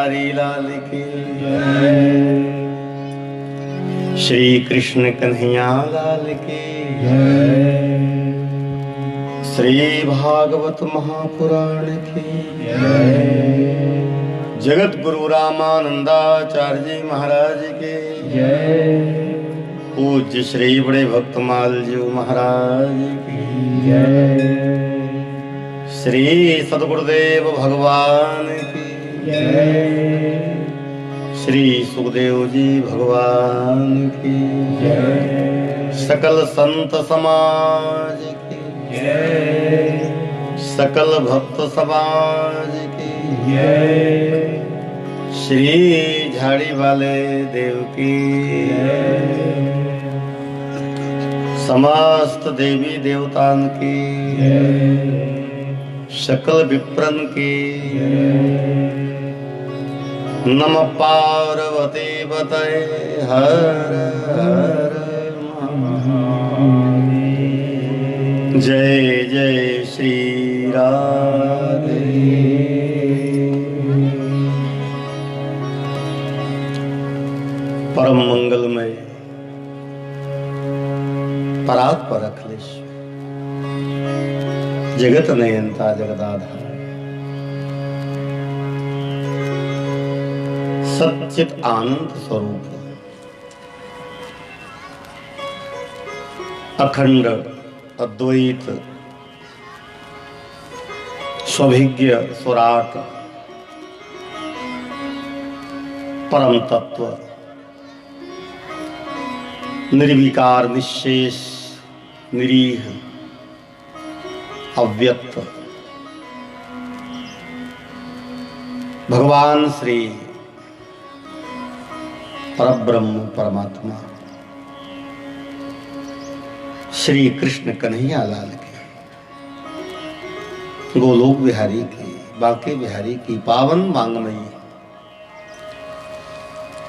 बिहारी लाल की जय। श्री कृष्ण कन्हैया लाल की जय। श्री भागवत महापुराण की जय। जगत गुरु रामानंदाचार्य जी महाराज के जय। पूज्य श्री बड़े भक्तमाल जी महाराज की जय। श्री सद्गुरुदेव भगवान की जय। श्री सुखदेव जी भगवान की जय। सकल संत समाज की जय। सकल भक्त समाज की जय। श्री झाड़ी वाले देव की जय। समस्त देवी देवतान की जय। सकल विप्रन की नमः पार्वती पतये हर हर महादेव। जय जय श्री राधे। परम मंगलमय परात्पर अखिलेश जगत नयनता जगदाधार सच्चित आनंद स्वरूप अखंड अद्वैत स्वभिज्ञ स्वराट परम तत्व निर्विकार निशेष निरीह अव्यक्त भगवान श्री परब्रह्म परमात्मा श्री कृष्ण कन्हैया लाल की गोलोक बिहारी की बांके बिहारी की पावन मांगमयी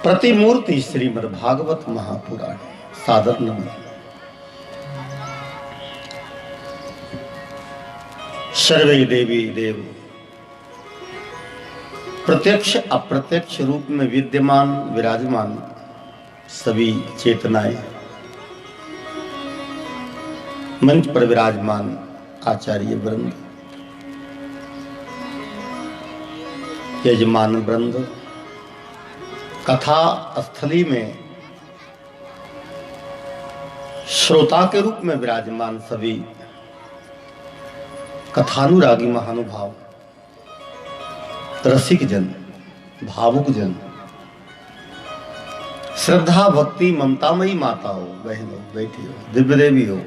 प्रतिमूर्ति श्रीमद् भागवत महापुराण सादर नमन। सर्वे देवी देव प्रत्यक्ष अप्रत्यक्ष रूप में विद्यमान विराजमान सभी चेतनाएं मंच पर विराजमान आचार्य वृंद यजमान वृंद कथा स्थली में श्रोता के रूप में विराजमान सभी कथानुरागी महानुभाव रसिक जन भावुक जन श्रद्धा भक्ति ममतामयी माताओं बहनों बेटियों दिव्य देवी हो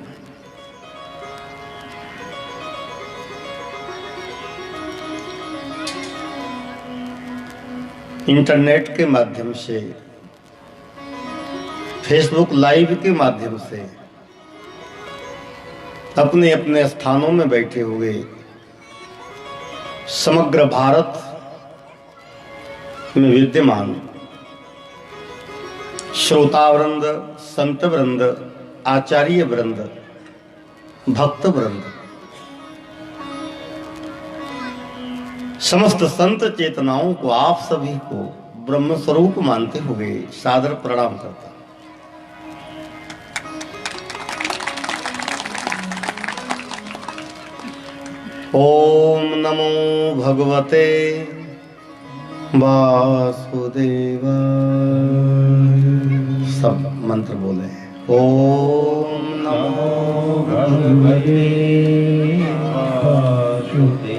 इंटरनेट के माध्यम से फेसबुक लाइव के माध्यम से अपने अपने स्थानों में बैठे हुए समग्र भारत में विद्यमान श्रोता वृंद संत वृंद आचार्य वृंद भक्त वृंद समस्त संत चेतनाओं को आप सभी को ब्रह्म स्वरूप मानते हुए सादर प्रणाम करता हूं। ओम नमो भगवते वासुदेवाय। सब मंत्र बोले। ओम नमो भगवते वासुदेवाय।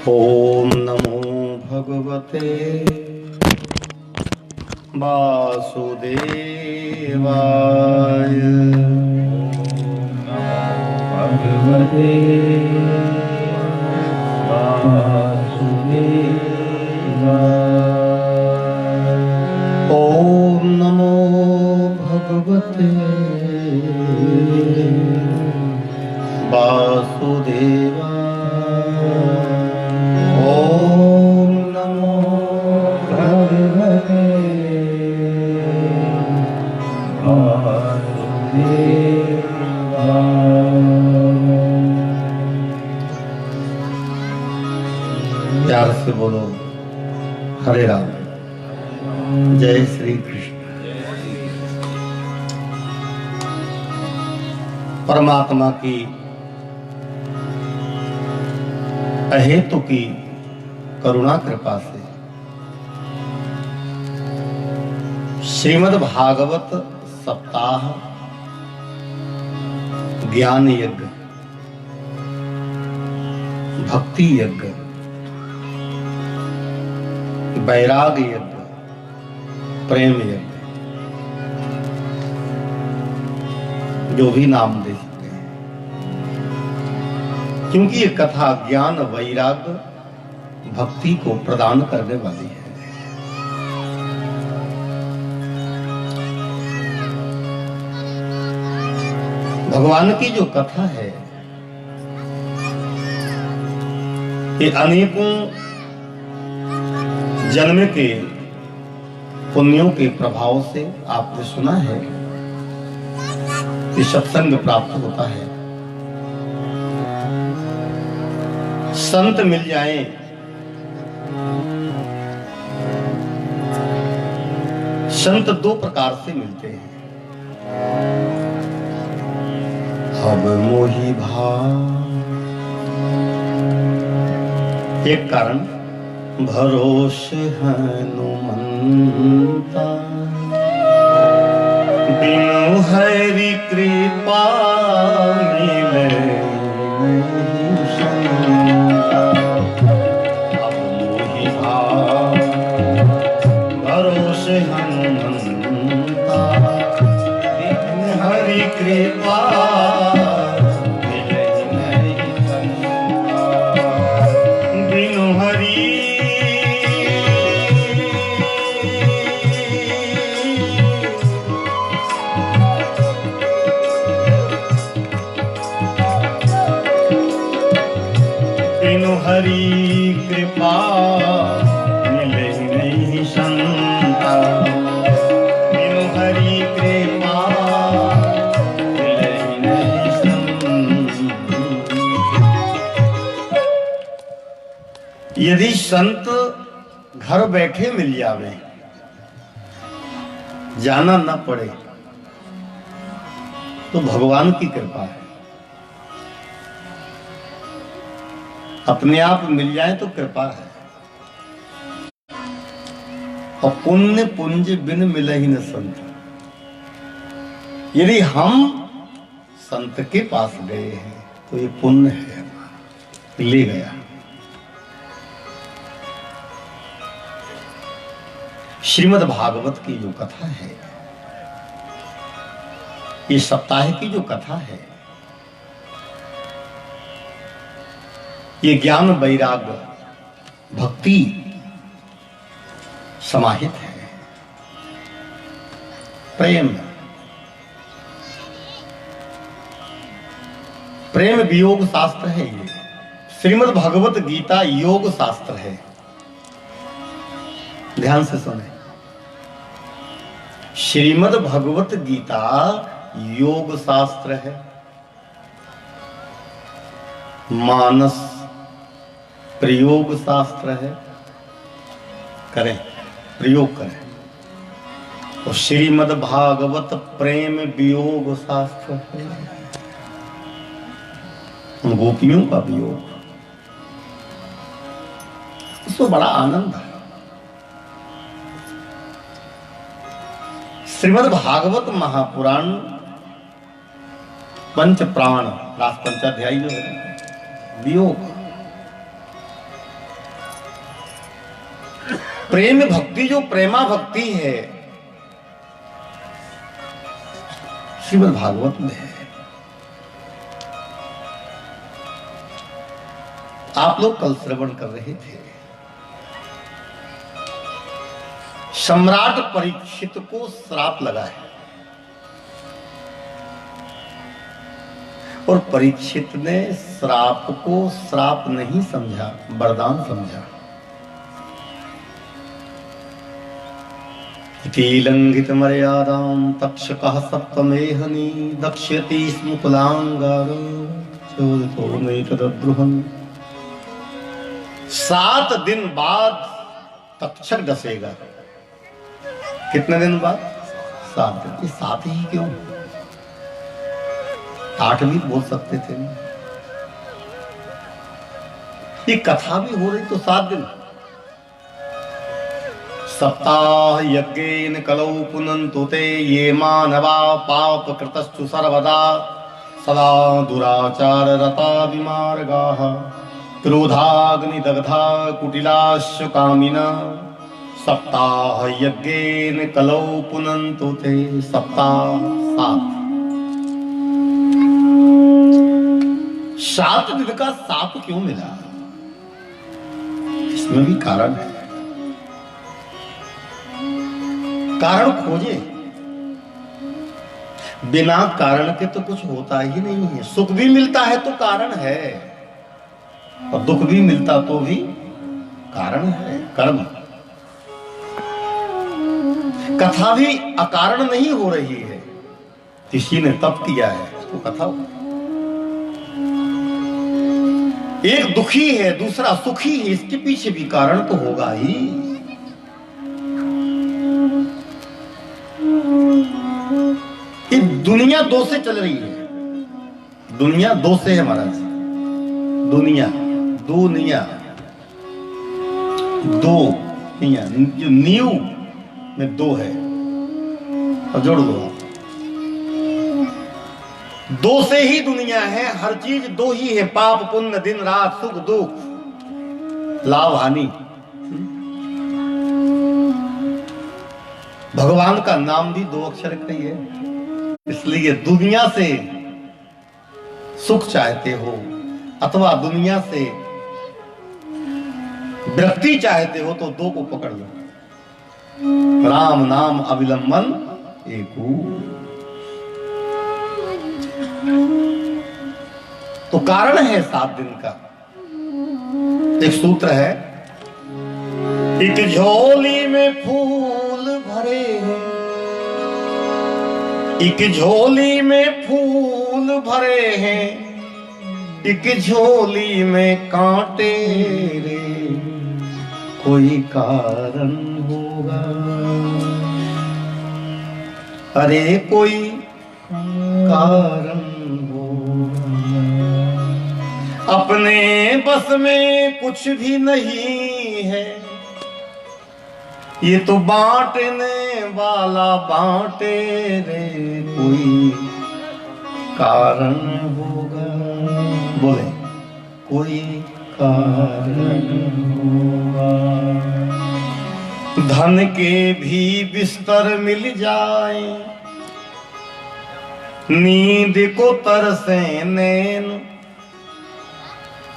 ओम नमो भगवते वासुदेवाय। भगवते वासुदेवाय। ओम नमो भगवते वासुदेवाय। ओम नमो भगवते वासुदेवाय। से बोलो हरे राम, जय श्री कृष्ण। परमात्मा की अहेतु की करुणा कृपा से श्रीमद् भागवत सप्ताह ज्ञान यज्ञ, भक्ति यज्ञ, वैराग यज्ञ, प्रेम यज्ञ, जो भी नाम दे सकते हैं, क्योंकि ये कथा ज्ञान वैराग्य भक्ति को प्रदान करने वाली है। भगवान की जो कथा है ये अनेकों जन्म के पुण्यों के प्रभाव से आपने सुना है कि सत्संग प्राप्त होता है, संत मिल जाएं, संत दो प्रकार से मिलते हैं। अब मोहि भाव, एक कारण भरोसे हनुमंता, बिनु हरि कृपा मिले नहीं संता। अब मोहि भाव भरोसे हनुमंता, बिनु हरि कृपा हरि कृपा मिले नहीं संता, बिनु हरि कृपा मिले नहीं संता। यदि संत घर बैठे मिल जावे, जाना न पड़े, तो भगवान की कृपा है। अपने आप मिल जाए तो कृपा है। और पुण्य पुंज बिन मिले ही न संत। यदि हम संत के पास गए हैं तो ये पुण्य है, ले गया। श्रीमद् भागवत की जो कथा है, ये सप्ताह की जो कथा है, ये ज्ञान वैराग्य भक्ति समाहित है। प्रेम, प्रेम वियोग शास्त्र है। ये श्रीमद् भगवत गीता योग शास्त्र है। ध्यान से सुने, श्रीमद् भगवत गीता योग शास्त्र है। मानस प्रयोग शास्त्र है, करें प्रयोग करें। और श्रीमद् भागवत प्रेम वियोग शास्त्र है, उन गोपियों का वियोग। उसको बड़ा आनंद है। श्रीमद् भागवत महापुराण पंच प्राण रास पंचाध्यायी जो है, वियोग। प्रेम भक्ति जो प्रेमा भक्ति है, श्रीमद् भागवत में है। आप लोग कल श्रवण कर रहे थे, सम्राट परीक्षित को श्राप लगा है और परीक्षित ने श्राप को श्राप नहीं समझा, वरदान समझा। लंघित मर्यादां तक्षकः सप्तमेहनी दक्ष्यति स्म कुलांगारो चोदितो नैतद्रुहम्। 7 दिन बाद तक्षक डसेगा। कितने दिन बाद? 7 दिन। ये 7 ही क्यों? 8 भी बोल सकते थे। ये कथा भी हो रही तो 7 दिन। सप्ताह यज्ञेन कलौ पुनन्तु ते ये मानवा पाप कृतस्तु सर्वदा सदा दुराचार रता विमार्गाः क्रोधाग्निदग्धा कुटिलाश्च कामिना सप्ताह यज्ञेन कलौ पुनन्तु ते। सप्ताह 7 दिन का 7 क्यों मिला? इसमें भी कारण है। कारण खोजे, बिना कारण के तो कुछ होता ही नहीं है। सुख भी मिलता है तो कारण है, और दुख भी मिलता तो भी कारण है, कर्म। कथा भी अकारण नहीं हो रही है, किसी ने तप किया है उसको कथा हो। एक दुखी है दूसरा सुखी है, इसके पीछे भी कारण तो होगा ही। ये दुनिया 2 से चल रही है। दुनिया 2 से है महाराज। दुनिया दो जो नींव में 2 है, और जोड़ दो। 2 से ही दुनिया है। हर चीज 2 ही है। पाप पुण्य, दिन रात, सुख दुख, लाभ हानि। भगवान का नाम भी 2 अक्षर का ही है। इसलिए दुनिया से सुख चाहते हो अथवा दुनिया से विरक्ति चाहते हो तो 2 को पकड़ लो। राम नाम अविलंबन एकू। तो कारण है 7 दिन का। एक सूत्र है, एक झोली में फूल भरे हैं, एक झोली में फूल भरे हैं, एक झोली में कांटे रे, कोई कारण होगा। अरे कोई कारण होगा। अपने बस में कुछ भी नहीं है, ये तो बांटने वाला बांटे रे, कोई कारण होगा। बोले कोई कारण होगा। धन के भी बिस्तर मिल जाए, नींद को तरसे नैन,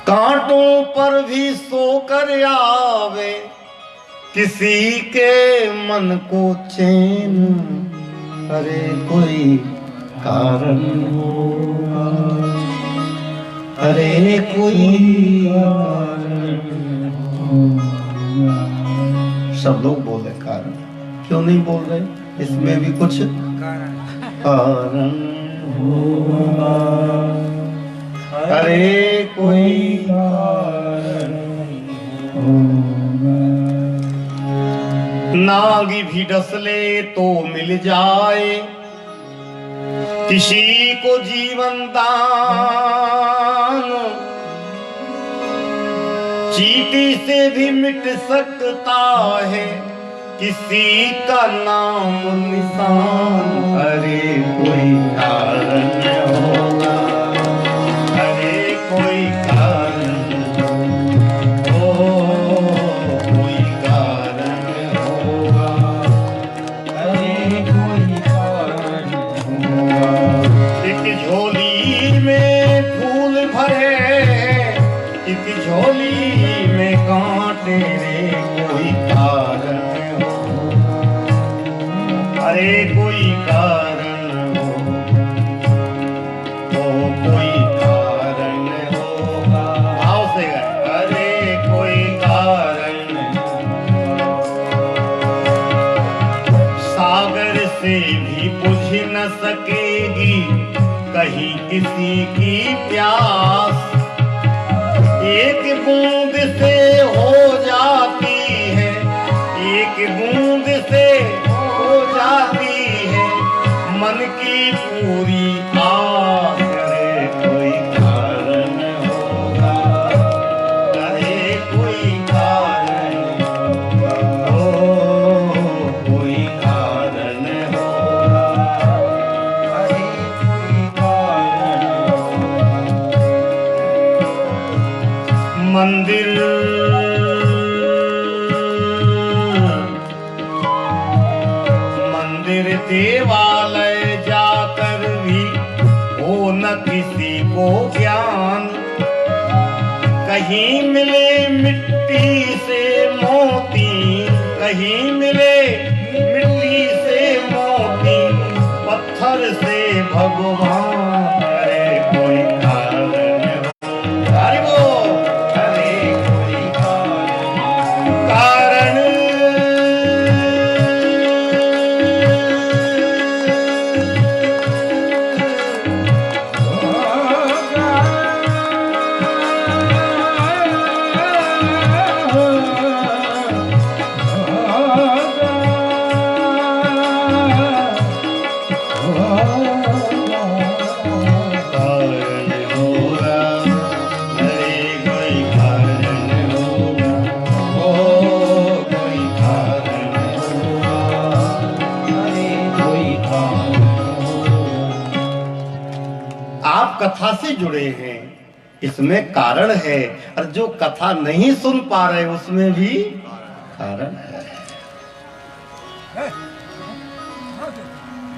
कांटों पर भी सोकर आवे, किसी के मन को चैन। अरे कोई कारण होगा। अरे कोई कारण होगा। सब लोग बोले कारण, क्यों नहीं बोल रहे? इसमें भी कुछ कारण होगा। अरे कोई कारण होगा। नागी भी डस ले तो मिल जाए, किसी को जीवन दान, चींटी से भी मिट सकता है किसी का नाम निशान। अरे कोई कारण होगा। अरे कोई कारण हो, कोई कारण होगा। अरे कोई कारण होगा। एक झोली में फूल भरे, एक झोली में कांटे रे, कोई कारण होगा। अरे कोई कारण हो, कोई कारण होगा। भाव से गए, अरे कोई कारण। सागर से भी बुझ न सकेगी कहीं किसी की प्यास, एक बूंद से मंदिर मंदिर देवालय जाकर भी हो न किसी को ज्ञान। कहीं मिले मिट्टी से मोती, कहीं मिले मिट्टी से मोती, पत्थर से भगवान। अरे कोई कारण हो, अरे कोई कारण कथा से जुड़े हैं, इसमें कारण है, और जो कथा नहीं सुन पा रहे उसमें भी कारण है।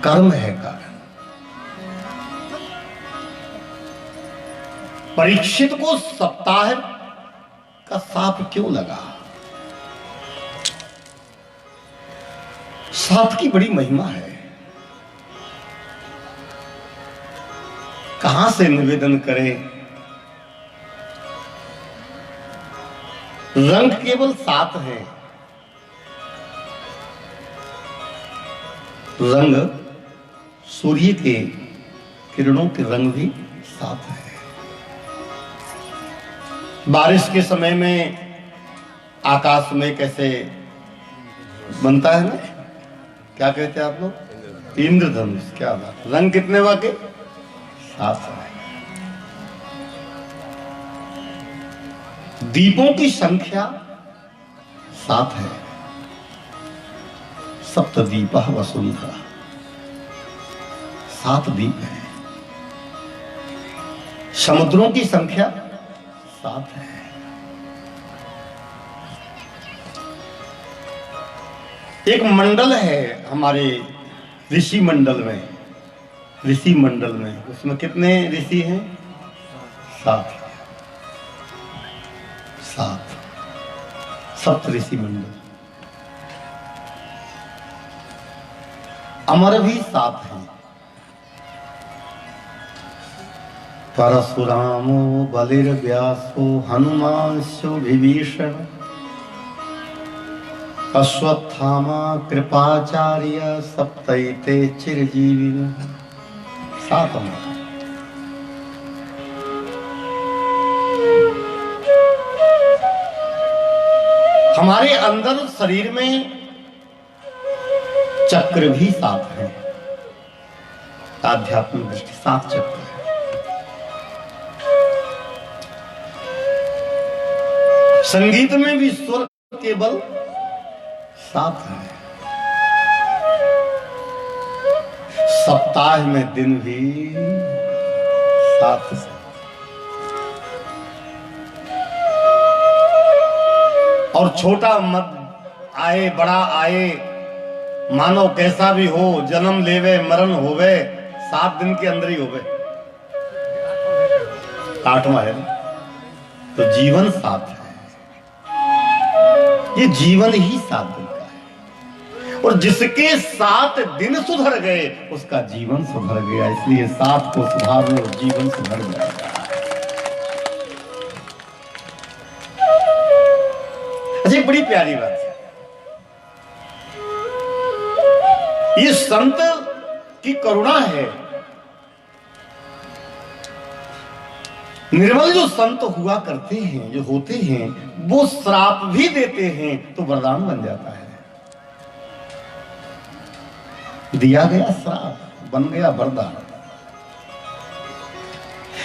कर्म है कारण। परीक्षित को सप्ताह का साप क्यों लगा? साप की बड़ी महिमा है। कहां से निवेदन करें? रंग केवल 7 है। रंग सूर्य के किरणों के रंग भी 7 है। बारिश के समय में आकाश में कैसे बनता है ना, क्या कहते हैं आप लोग? इंद्रधनुष। क्या बात, रंग कितने वाके? 7 है। दीपों की संख्या 7 है। सप्तदीपः वसुंधरा, 7 दीप है। समुद्रों की संख्या 7 है। एक मंडल है हमारे ऋषि मंडल में, ऋषि मंडल में, उसमें कितने ऋषि हैं? 7। 7 सप्त ऋषि मंडल। अमर भी 7 हैं। परशुरामो बलिर्व्यासो हनुमांशो विभीषण अश्वत्थामा कृपाचार्य सप्तैते चिरजीविनः। 7 अमर। हमारे अंदर शरीर में चक्र भी 7 है। आध्यात्मिक दृष्टि 7 चक्र है। संगीत में भी स्वर केवल 7 है। सप्ताह में दिन भी 7 है। और छोटा मत आए बड़ा आए, मानो कैसा भी हो, जन्म लेवे मरण होवे, 7 दिन के अंदर ही होवे। 8वां है तो जीवन 7 है। ये जीवन ही 7 दिन का है। और जिसके 7 दिन सुधर गए उसका जीवन सुधर गया। इसलिए 7 को सुधार लो, जीवन सुधर जाएगा। अच्छा, बड़ी प्यारी बात है। ये संत की करुणा है। निर्मल जो संत हुआ करते हैं, जो होते हैं, वो श्राप भी देते हैं तो वरदान बन जाता है। दिया गया श्राप बन गया वरदान।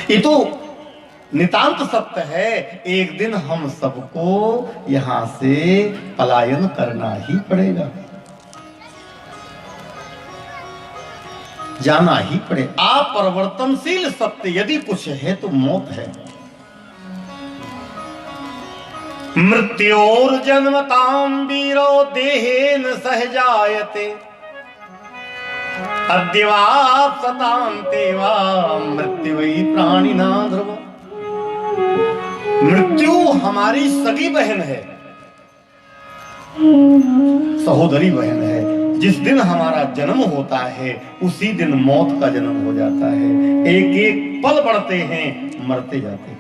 ये तो नितांत सत्य है। एक दिन हम सबको यहां से पलायन करना ही पड़ेगा, जाना ही पड़े। अपरिवर्तनशील सत्य यदि कुछ है तो मौत है। मृत्योर जन्मताम वीरो देहेन सहजायते अद्यवा सतांते वा मृत्यु वही प्राणिना ध्रुव। मृत्यु हमारी सगी बहन है, सहोदरी बहन है। जिस दिन हमारा जन्म होता है उसी दिन मौत का जन्म हो जाता है। एक एक पल बढ़ते हैं, मरते जाते हैं।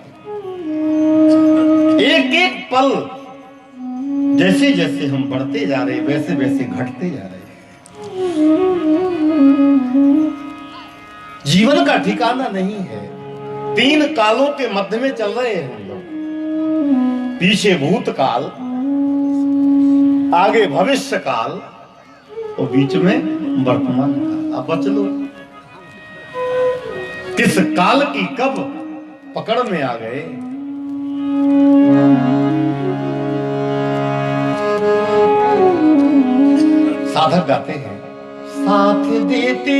एक एक पल जैसे जैसे हम बढ़ते जा रहे वैसे वैसे घटते जा रहे हैं। जीवन का ठिकाना नहीं है। 3 कालों के मध्य में चल रहे हैं हम लोग। पीछे भूतकाल, आगे भविष्य काल और बीच में वर्तमान काल। अब बच लो, किस काल की कब पकड़ में आ गए। साधक गाते हैं, साथ देती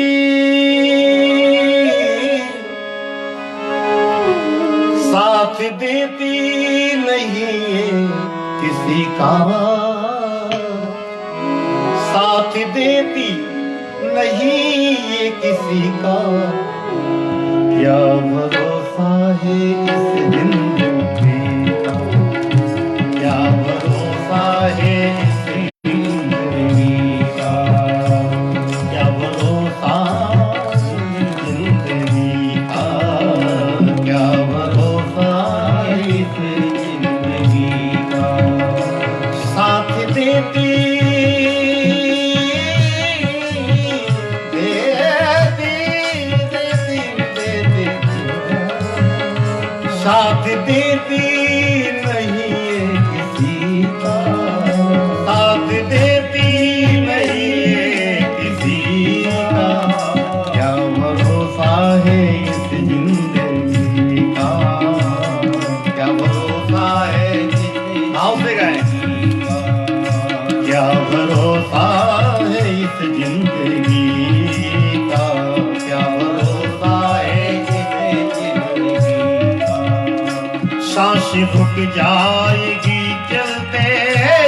साथ देती नहीं किसी का, साथ देती नहीं ये किसी का, क्या भरोसा है इस जिंदगी का, क्या भरोसा है इस जिंदगी का, क्या भरोसा जिंदगी का, क्या भरोसा इस जिंदगी का। साथ देती साथ देती नहीं है किसी का, साथ देती नहीं है किसी का, क्या भरोसा है इस जिंदगी का, क्या भरोसा है भाव से गाएं, क्या भरोसा है इस जिंदगी का, क्या भरोसा है इस जिंदगी का। सांस रुक जाएगी चलते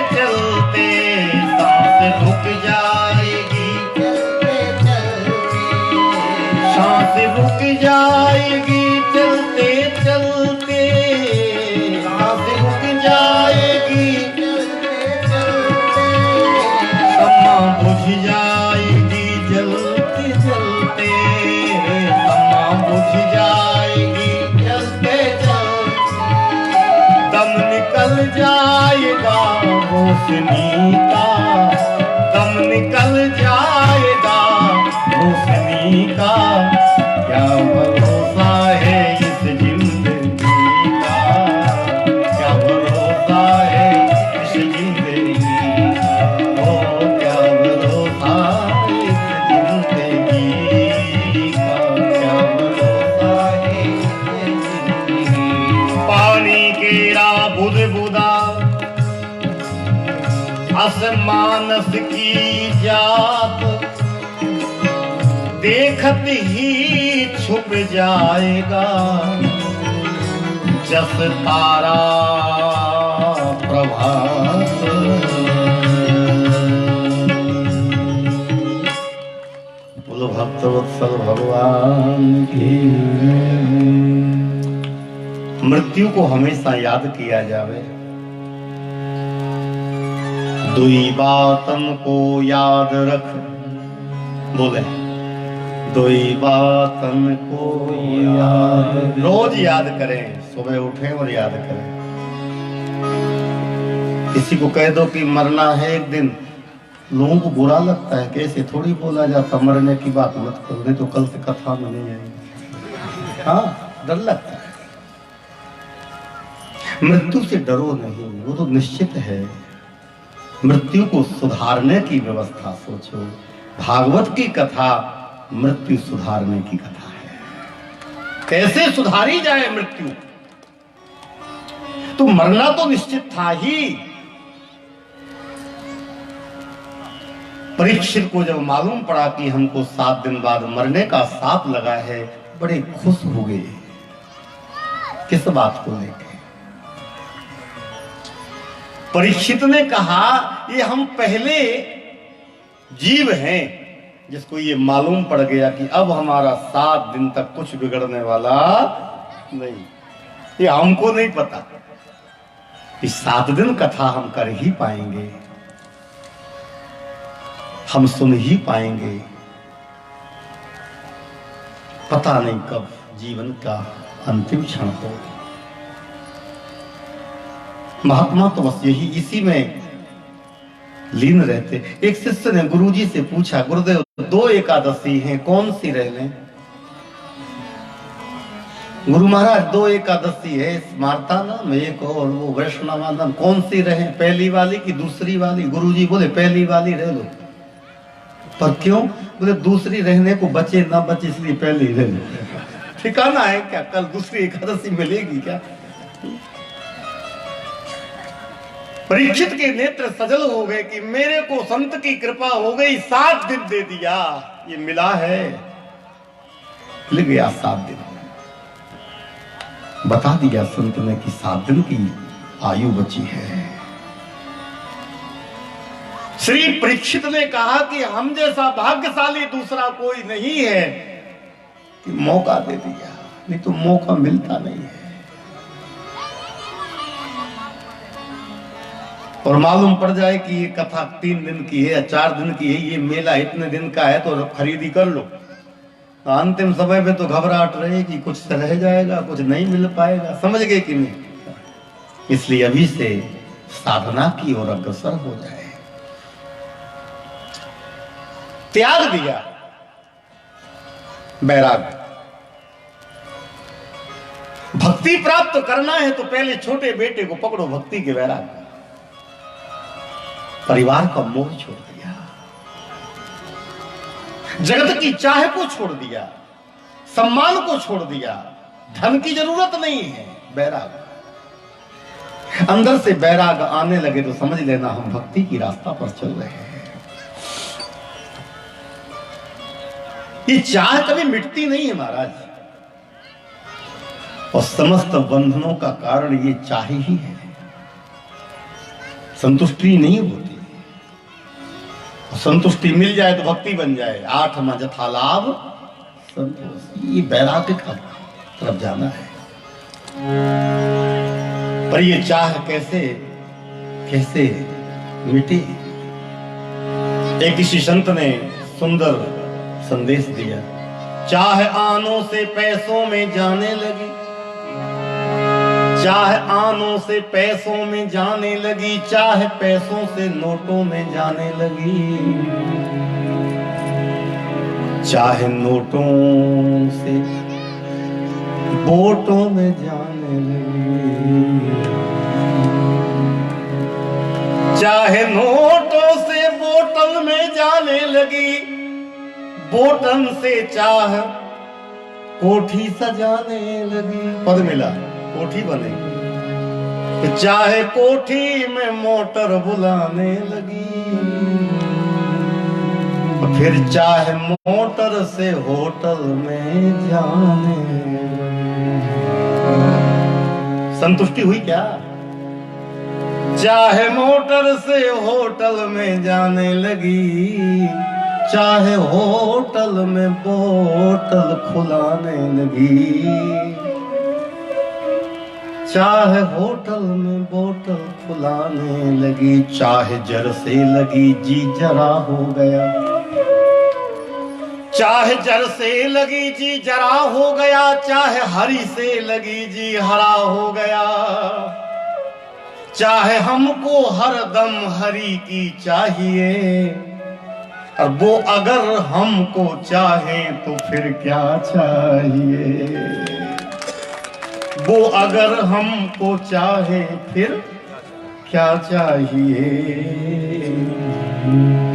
चलते, सांस रुक जाएगी चलते चलते, सांस रुक जाएगी चलते चलते, सांस रुक जाएगी चलते चलते, समा बुझ जाएगी जलते जलते, समा बुझ जाएगी जलते जलते, दम निकल जाएगा रोशनी का, दम निकल जाएगा रोशनी का, क्या भरोसा है इस जिंदगी का, क्या भरोसा है इस जिंदगी का, ओ क्या भरोसा इस जिंदगी का, क्या भरोसा है इस जिंदगी। पानी केरा बुदबुदा असमानस की जात, देखत ही छुप जाएगा जस तारा प्रभात। बोलो भक्तवत्सल भगवान की। मृत्यु को हमेशा याद किया जावे। दुई बातन को याद रख, बोले दुई बातन को याद, रोज याद करें, सुबह उठें और याद करें। किसी को कह दो कि मरना है एक दिन, लोगों को बुरा लगता है, कैसे थोड़ी बोला जाता मरने की बात मत करो, नहीं तो कल से कथा में नहीं आएगी। हाँ, डर लगता है। मृत्यु से डरो नहीं, वो तो निश्चित है। मृत्यु को सुधारने की व्यवस्था सोचो। भागवत की कथा मृत्यु सुधारने की कथा है। कैसे सुधारी जाए मृत्यु? तो मरना तो निश्चित था ही। परीक्षित को जब मालूम पड़ा कि हमको 7 दिन बाद मरने का साप लगा है, बड़े खुश हो गए। किस बात को लेकर? परीक्षित ने कहा ये हम पहले जीव हैं जिसको ये मालूम पड़ गया कि अब हमारा 7 दिन तक कुछ बिगड़ने वाला नहीं। ये हमको नहीं पता इस 7 दिन कथा हम कर ही पाएंगे, हम सुन ही पाएंगे। पता नहीं कब जीवन का अंतिम क्षण हो। महात्मा तो बस यही इसी में लीन रहते। एक शिष्य ने गुरुजी से पूछा, गुरुदेव 2 एकादशी हैं, कौन सी रह लें? गुरु महाराज 2 एकादशी है, स्मार्ता नाम एक और वो वैष्णवा नाम, कौन सी रहे, पहली वाली की दूसरी वाली? गुरुजी बोले पहली वाली रह लो। पर क्यों? बोले दूसरी रहने को बचे ना बचे इसलिए पहली रह लो। ठिकाना है क्या? कल दूसरी एकादशी मिलेगी क्या? परीक्षित के नेत्र सजल हो गए कि मेरे को संत की कृपा हो गई, 7 दिन दे दिया, ये मिला है। मिल गया 7 दिन, बता दिया संत ने कि 7 दिन की आयु बची है। श्री परीक्षित ने कहा कि हम जैसा भाग्यशाली दूसरा कोई नहीं है कि मौका दे दिया, नहीं तो मौका मिलता नहीं है। और मालूम पड़ जाए कि ये कथा 3 दिन की है या 4 दिन की है, ये मेला इतने दिन का है तो खरीदी कर लो। अंतिम समय में तो घबराहट रहेगी, कुछ रह जाएगा, कुछ नहीं मिल पाएगा। समझ गए कि नहीं? इसलिए अभी से साधना की ओर अग्रसर हो जाए। त्याग दिया वैराग्य। भक्ति प्राप्त करना है तो पहले छोटे बेटे को पकड़ो, भक्ति के वैराग्य। परिवार का मोह छोड़ दिया, जगत की चाह को छोड़ दिया, सम्मान को छोड़ दिया, धन की जरूरत नहीं है, वैराग। अंदर से वैराग आने लगे तो समझ लेना हम भक्ति की रास्ता पर चल रहे हैं। ये चाह कभी मिटती नहीं है महाराज, और समस्त बंधनों का कारण ये चाह ही है। संतुष्टि नहीं होती, संतुष्टि मिल जाए तो भक्ति बन जाए। 8वां जथा लाभ संतोष, ये वैराग्य का तरफ जाना है। पर ये चाह कैसे कैसे मिटे? एक किसी संत ने सुंदर संदेश दिया। चाह आनों से पैसों में जाने लगी, चाह आनों से पैसों में जाने लगी, चाह पैसों से नोटों में जाने लगी, चाहे नोटों से बोटों में जाने लगी, चाहे नोटों से बोतल में जाने लगी, बोतल से चाह कोठी सजाने लगी। पद मिला, कोठी बनेगी। चाहे कोठी में मोटर बुलाने लगी, फिर चाहे मोटर से होटल में जाने लगी। संतुष्टि हुई क्या? चाहे मोटर से होटल में जाने लगी, चाहे होटल में बोतल खुलाने लगी, चाहे होटल में बोतल खुलाने लगी, चाहे जर से लगी जी जरा हो गया, चाहे जर से लगी जी जरा हो गया, चाहे हरी से लगी जी हरा हो गया, चाहे हमको हरदम हरी की चाहिए, और वो अगर हमको चाहे तो फिर क्या चाहिए, वो अगर हमको चाहे फिर क्या चाहिए।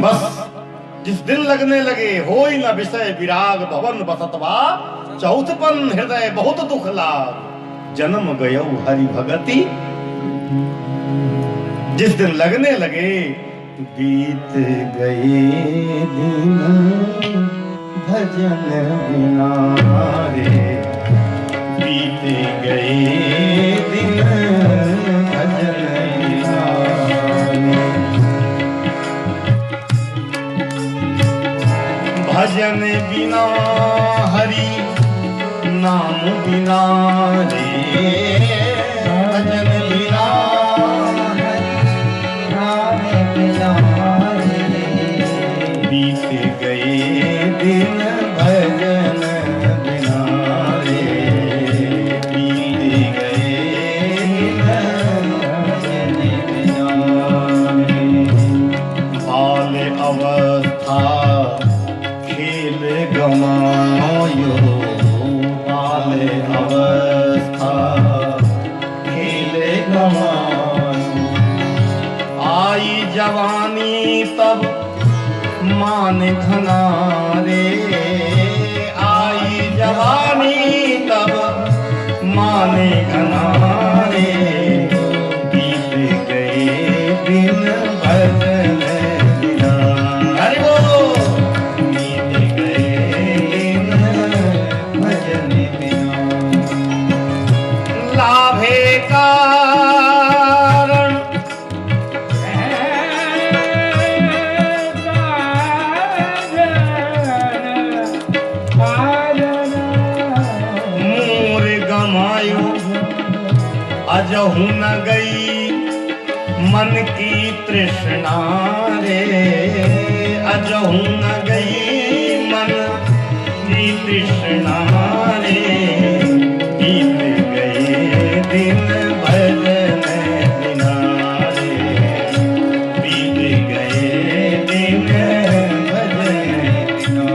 बस जिस दिन लगने लगे होई न विषय विराग, भवन बसतवा चौथपन हृदय बहुत दुख लाग, जन्म गयो हरि भगति। जिस दिन लगने लगे बीत गए दिन भजन बिना रे, बीत गए दिन भजन बिना। बिना रे भजन बिना बीत गए दिन भजन बिना रे बीत गए दिन भजन बिना बाल अवस्था खेल गमायो बाल अवस्था खेल गमायो आई जवानी तब मान घना रे आई जवानी तब माने घना रे बीत गए दिन भजन बिना अरे वो बीत गए दिन भजन बिना लाभे कारण अजहू न गई मन की तृष्णा रे अजहू न गई मन की तृष्णा रे बीत गए दिन भजन बिना रे बीत गए दिन भजन बिना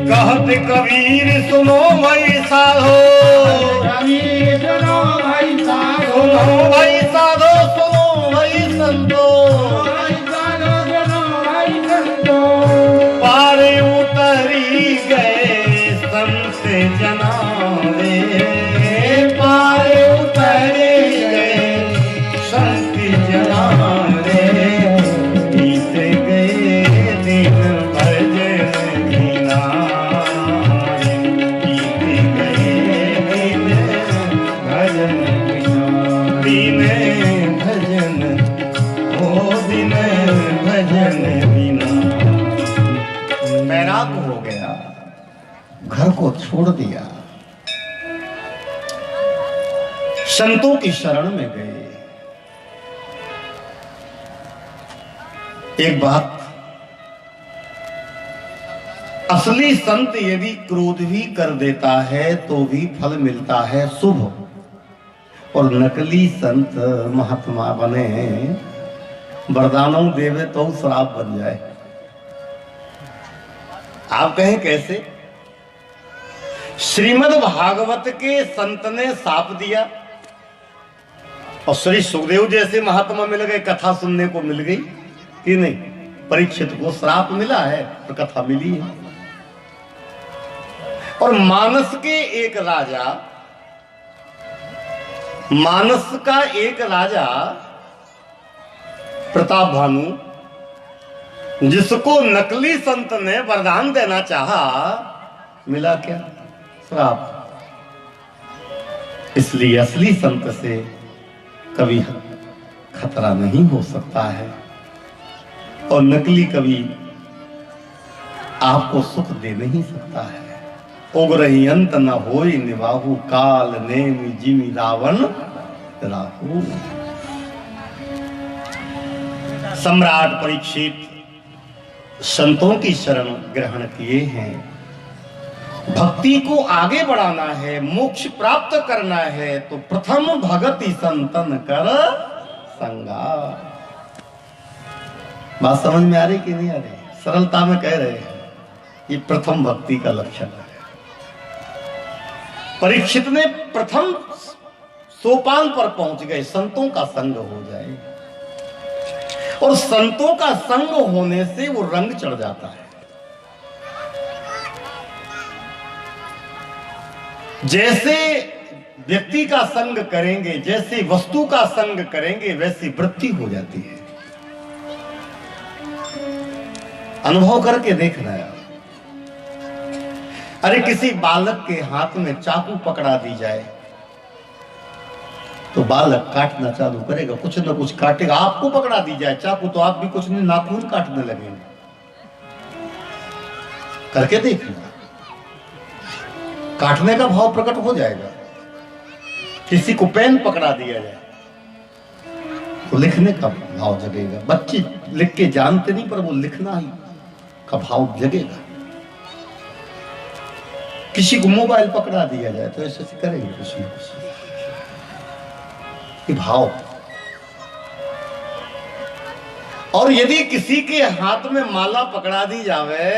कहत कबीर सुनो भाई साधो सुनो भाई साधो सुनो भाई संतो पारे उतरी गए संत जना रे पारे उतरी गए संत जना रे बीत गए दिन भजन बिना बीत गए दिन भजन दिन भजन ओ दिन भजन बिना बैराग हो गया घर को छोड़ दिया संतों की शरण में गए एक बात असली संत यदि क्रोध भी कर देता है तो भी फल मिलता है शुभ और नकली संत महात्मा बने वरदानों देवे तो श्राप बन जाए आप कहें कैसे श्रीमद् भागवत के संत ने साप दिया और श्री सुखदेव जैसे महात्मा मिल गए कथा सुनने को मिल गई कि नहीं परीक्षित को श्राप मिला है तो कथा मिली है और मानस के एक राजा मानस का एक राजा प्रताप भानु जिसको नकली संत ने वरदान देना चाहा मिला क्या श्राप इसलिए असली संत से कभी खतरा नहीं हो सकता है और नकली कभी आपको सुख दे नहीं सकता है उग्रही अंत न होई निवाहु काल नेम जिमि रावण राहु सम्राट परीक्षित संतों की शरण ग्रहण किए हैं भक्ति को आगे बढ़ाना है मोक्ष प्राप्त करना है तो प्रथम भगति संतन कर संगा बात समझ में आ रही कि नहीं आ रही सरलता में कह रहे हैं ये प्रथम भक्ति का लक्षण है परीक्षित ने प्रथम सोपान पर पहुंच गए संतों का संग हो जाए और संतों का संग होने से वो रंग चढ़ जाता है जैसे व्यक्ति का संग करेंगे जैसे वस्तु का संग करेंगे वैसी वृत्ति हो जाती है अनुभव करके देखना है अरे किसी बालक के हाथ में चाकू पकड़ा दी जाए तो बालक काटना चालू करेगा कुछ ना कुछ काटेगा आपको पकड़ा दी जाए चाकू तो आप भी कुछ नहीं नाखून काटने लगेंगे करके देखना काटने का भाव प्रकट हो जाएगा। किसी को पेन पकड़ा दिया जाए तो लिखने का भाव जगेगा। बच्चे लिख के जानते नहीं, पर वो लिखना ही का भाव जगेगा। किसी को मोबाइल पकड़ा दिया जाए तो ऐसे करेंगे कुछ ना कुछ, ये भाव। और यदि किसी के हाथ में माला पकड़ा दी जावे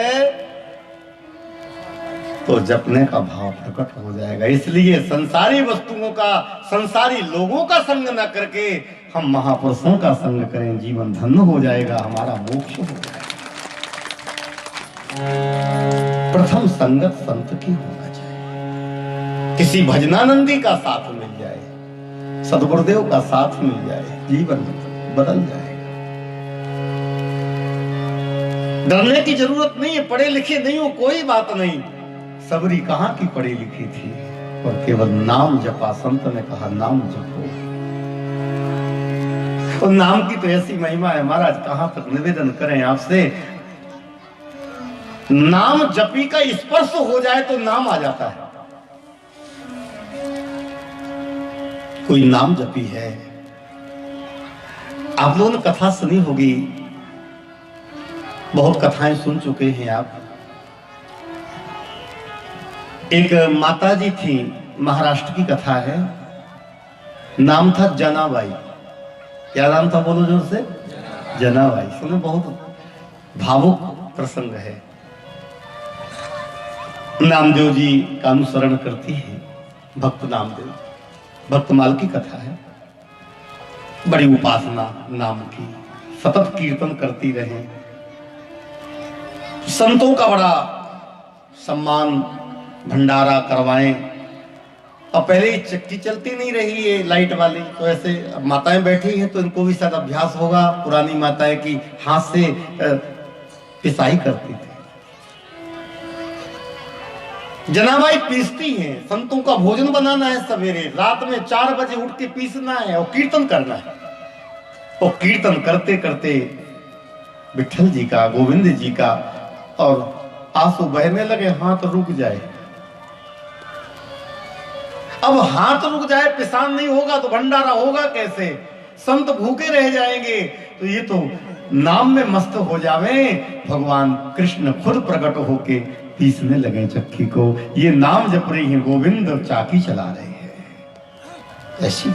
तो जपने का भाव प्रकट हो जाएगा। इसलिए संसारी वस्तुओं का, संसारी लोगों का संग न करके हम महापुरुषों का संग करें, जीवन धन्य हो जाएगा, हमारा मोक्ष हो जाएगा। प्रथम संगत संत की होना चाहिए। किसी भजनानंदी का साथ मिल जाए, सदगुरुदेव का साथ मिल जाए, जीवन बदल जाएगा। डरने की जरूरत नहीं है। पढ़े लिखे नहीं हो कोई बात नहीं। सबरी कहाँ की पढ़ी लिखी थी, और केवल नाम जपा। संत ने कहा नाम जपो। और नाम की तो ऐसी महिमा है महाराज, कहां तक निवेदन करें आपसे। नाम जपी का स्पर्श हो जाए तो नाम आ जाता है। कोई नाम जपी है, आप लोगों ने कथा सुनी होगी, बहुत कथाएं सुन चुके हैं आप। एक माता जी थी, महाराष्ट्र की कथा है, नाम था जनाबाई। क्या नाम था, बोलो जोर से? जनाबाई। सुनो, बहुत भावुक प्रसंग है। नामदेव जी का अनुसरण करती है, भक्त नामदेव, भक्तमाल की कथा है। बड़ी उपासना नाम की, सतत कीर्तन करती रहे। संतों का बड़ा सम्मान, भंडारा करवाएं। और पहले ही चक्की चलती नहीं रही है लाइट वाली, तो ऐसे माताएं बैठी हैं तो इनको भी शायद अभ्यास होगा। पुरानी माताएं की हाथ से पिसाई करती थी। जनाबाई पीसती हैं। संतों का भोजन बनाना है, सवेरे रात में 4 बजे उठ के पीसना है और कीर्तन करना है। और कीर्तन करते करते विठल जी का, गोविंद जी का, और आंसू बहने लगे, हाथ रुक जाए। अब हाथ रुक जाए, पिसान नहीं होगा तो भंडारा होगा कैसे? संत भूखे रह जाएंगे। तो ये तो नाम में मस्त हो जावे। भगवान कृष्ण खुद प्रकट होके पीसने लगे चक्की को। ये नाम जप रही है गोविंद और चाकी चला रहे हैं। ऐसी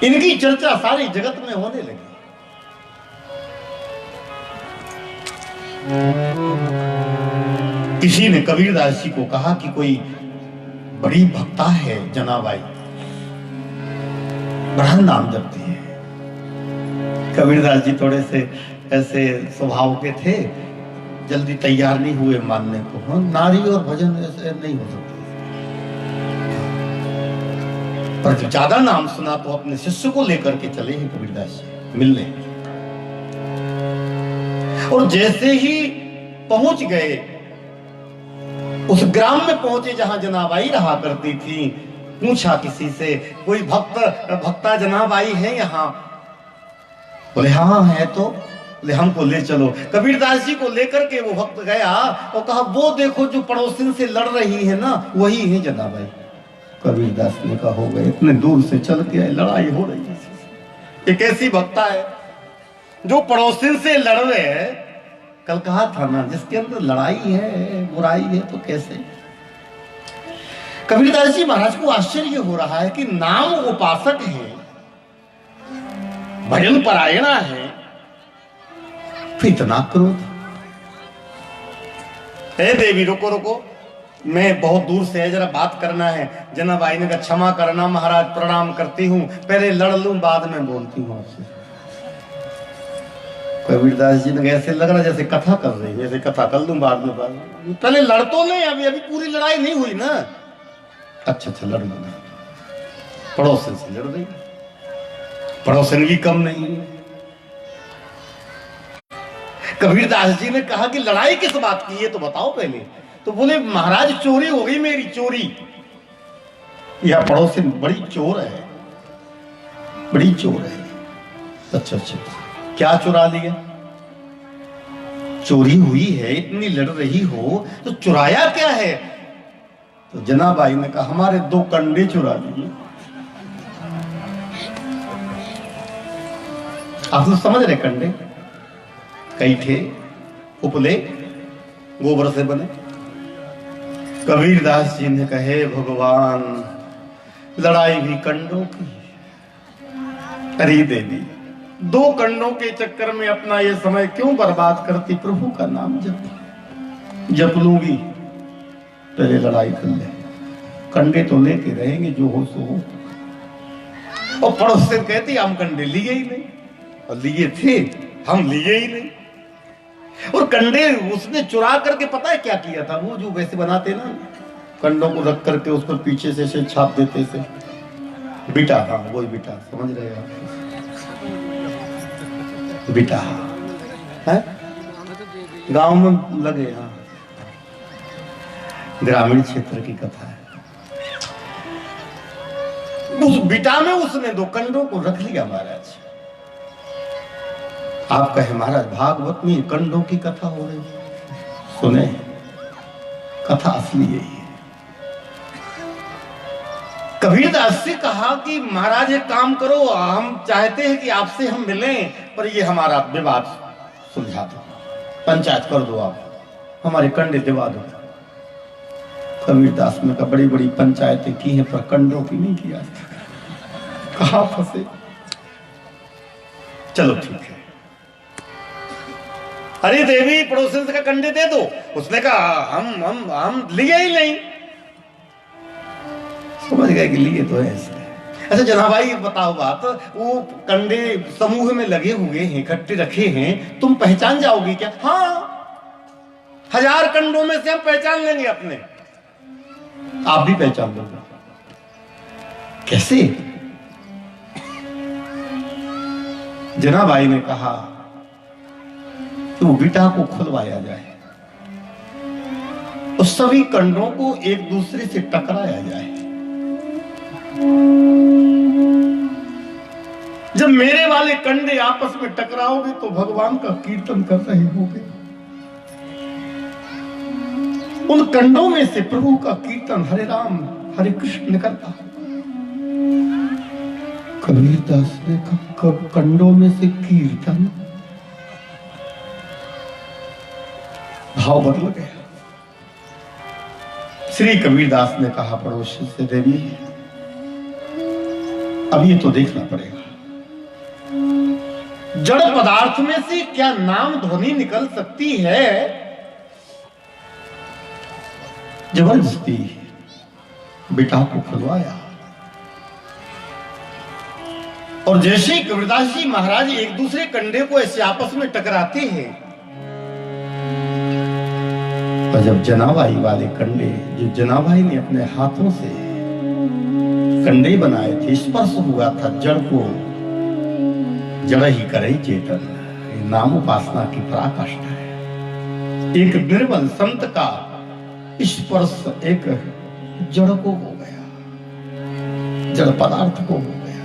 इनकी चर्चा सारी जगत में होने लगी। किसी ने कबीरदास जी को कहा कि कोई बड़ी भक्ता है जनाबाई, बड़ा नाम जपती है। कबीरदास जी थोड़े से ऐसे स्वभाव के थे, जल्दी तैयार नहीं हुए मानने को। हाँ, नारी और भजन ऐसे नहीं हो सकते। पर जब ज्यादा नाम सुना तो अपने शिष्य को लेकर के चले हैं कबीरदास जी मिलने। और जैसे ही पहुंच गए, उस ग्राम में पहुंचे जहां जनाबाई रहा करती थी। पूछा किसी से, कोई भक्ता जनाबाई है यहाँ? बोले हाँ है। तो बोले हमको ले चलो। कबीरदास जी को लेकर के वो भक्त गया और कहा, वो देखो जो पड़ोसिन से लड़ रही है ना, वही है जनाबाई। कबीरदास ने कहा, हो गए, इतने दूर से चल के आए, लड़ाई हो रही है। एक ऐसी भक्ता है जो पड़ोसिन से लड़ रहे हैं। कल कहा था ना, जिसके अंदर लड़ाई है, बुराई है, तो कैसे? कबीरदास जी महाराज को आश्चर्य हो रहा है कि नाम उपासक है, भजन परायणा है, फिर इतना क्रोध। हे देवी रुको रुको, मैं बहुत दूर से है, जरा बात करना है। जनाबाई ने कहा, क्षमा करना महाराज, प्रणाम करती हूँ, पहले लड़ लूं बाद में बोलती हूँ आपसे। कबीरदास जी ने ऐसे लग रहा जैसे कथा कर रही है, जैसे कथा कर लूं बाद में पहले लड़ तो नहीं, अभी पूरी लड़ाई नहीं हुई ना। अच्छा लड़ लो। पड़ोसन से लड़ रही, पड़ोसन भी कम नहीं है। कबीरदास जी ने कहा कि लड़ाई किस बात की है तो बताओ पहले। तो बोले महाराज चोरी हो गई मेरी, चोरी। यह पड़ोसन बड़ी चोर है, बड़ी चोर है। अच्छा क्या चुरा लिया? चोरी हुई है, इतनी लड़ रही हो तो चुराया क्या है? तो जनाबाई ने कहा हमारे 2 कंडे चुरा लिए। आप लोग समझ रहे? कंडे कई थे, उपले गोबर से बने। कबीरदास जी ने कहे भगवान लड़ाई भी कंडों की। अरे देवी 2 कंडों के चक्कर में अपना ये समय क्यों बर्बाद करती? प्रभु का नाम जप लूंगी, पहले लड़ाई कर ले। कंडे तो लेके रहेंगे, जो हो सो हो। और पड़ोस से कहती हम कंडे लिए ही नहीं, और लिए थे हम लिए ही नहीं। और कंडे उसने चुरा करके पता है क्या किया था? वो जो वैसे बनाते ना, कंडों को रख करके उस पर पीछे से छाप देते से बिटा। हाँ वही बिटा, समझ रहे हैं आप? बिटा है गांव में लगे। हाँ ग्रामीण क्षेत्र की कथा है। उस बिटा में उसने 2 कंडों को रख लिया महाराज। आप कहे महाराज भागवत में कंडों की कथा हो रही है। सुने, कथा असली यही है। कबीरदास से कहा कि महाराज एक काम करो, हम चाहते हैं कि आपसे हम मिलें, पर ये हमारा विवाद सुलझा दो, पंचायत कर दो, आप हमारे कंडे दिवा दो। कबीरदास ने कहा बड़ी बड़ी पंचायतें की हैं पर कंडों की नहीं किया। कहां फंसे? चलो ठीक है। अरे देवी पड़ोसन का कंडे दे दो। उसने कहा हम लिए ही नहीं। समझ गए कि लिए तो है ऐसे। अच्छा जनाबाई बताओ बात, वो कंडे समूह में लगे हुए हैं, इकट्ठे रखे हैं, तुम पहचान जाओगी क्या? हाँ 1000 कंडों में से हम पहचान लेंगे अपने। आप भी पहचान लोगे। कैसे? जनाबाई ने कहा तो बिटा को खुलवाया जाए और सभी कंडों को एक दूसरे से टकराया जाए। जब मेरे वाले कंडे आपस में टकराओगे तो भगवान का कीर्तन कर रहे होगे, उन कंडों में से प्रभु का कीर्तन हरे राम हरे कृष्ण निकलता। कबीरदास ने कहा कंडों में से कीर्तन? भाव बदल गया। श्री कबीरदास ने कहा पड़ोसी से देवी अब ये तो देखना पड़ेगा, जड़ पदार्थ में से क्या नाम ध्वनि निकल सकती है? जबरदस्ती बेटा को खुलवाया और जैसे ही कबीरदास जी महाराज एक दूसरे कंडे को ऐसे आपस में टकराते हैं, और जब जनाबाई वाले कंडे जो जनाबाई ने अपने हाथों से कंडे बनाए थे, स्पर्श हुआ था जड़ को, जड़ ही करे चेतन, नाम उपासना की पराकाष्ठा है। एक निर्मल संत का स्पर्श एक जड़ को हो गया, जड़ पदार्थ को हो गया,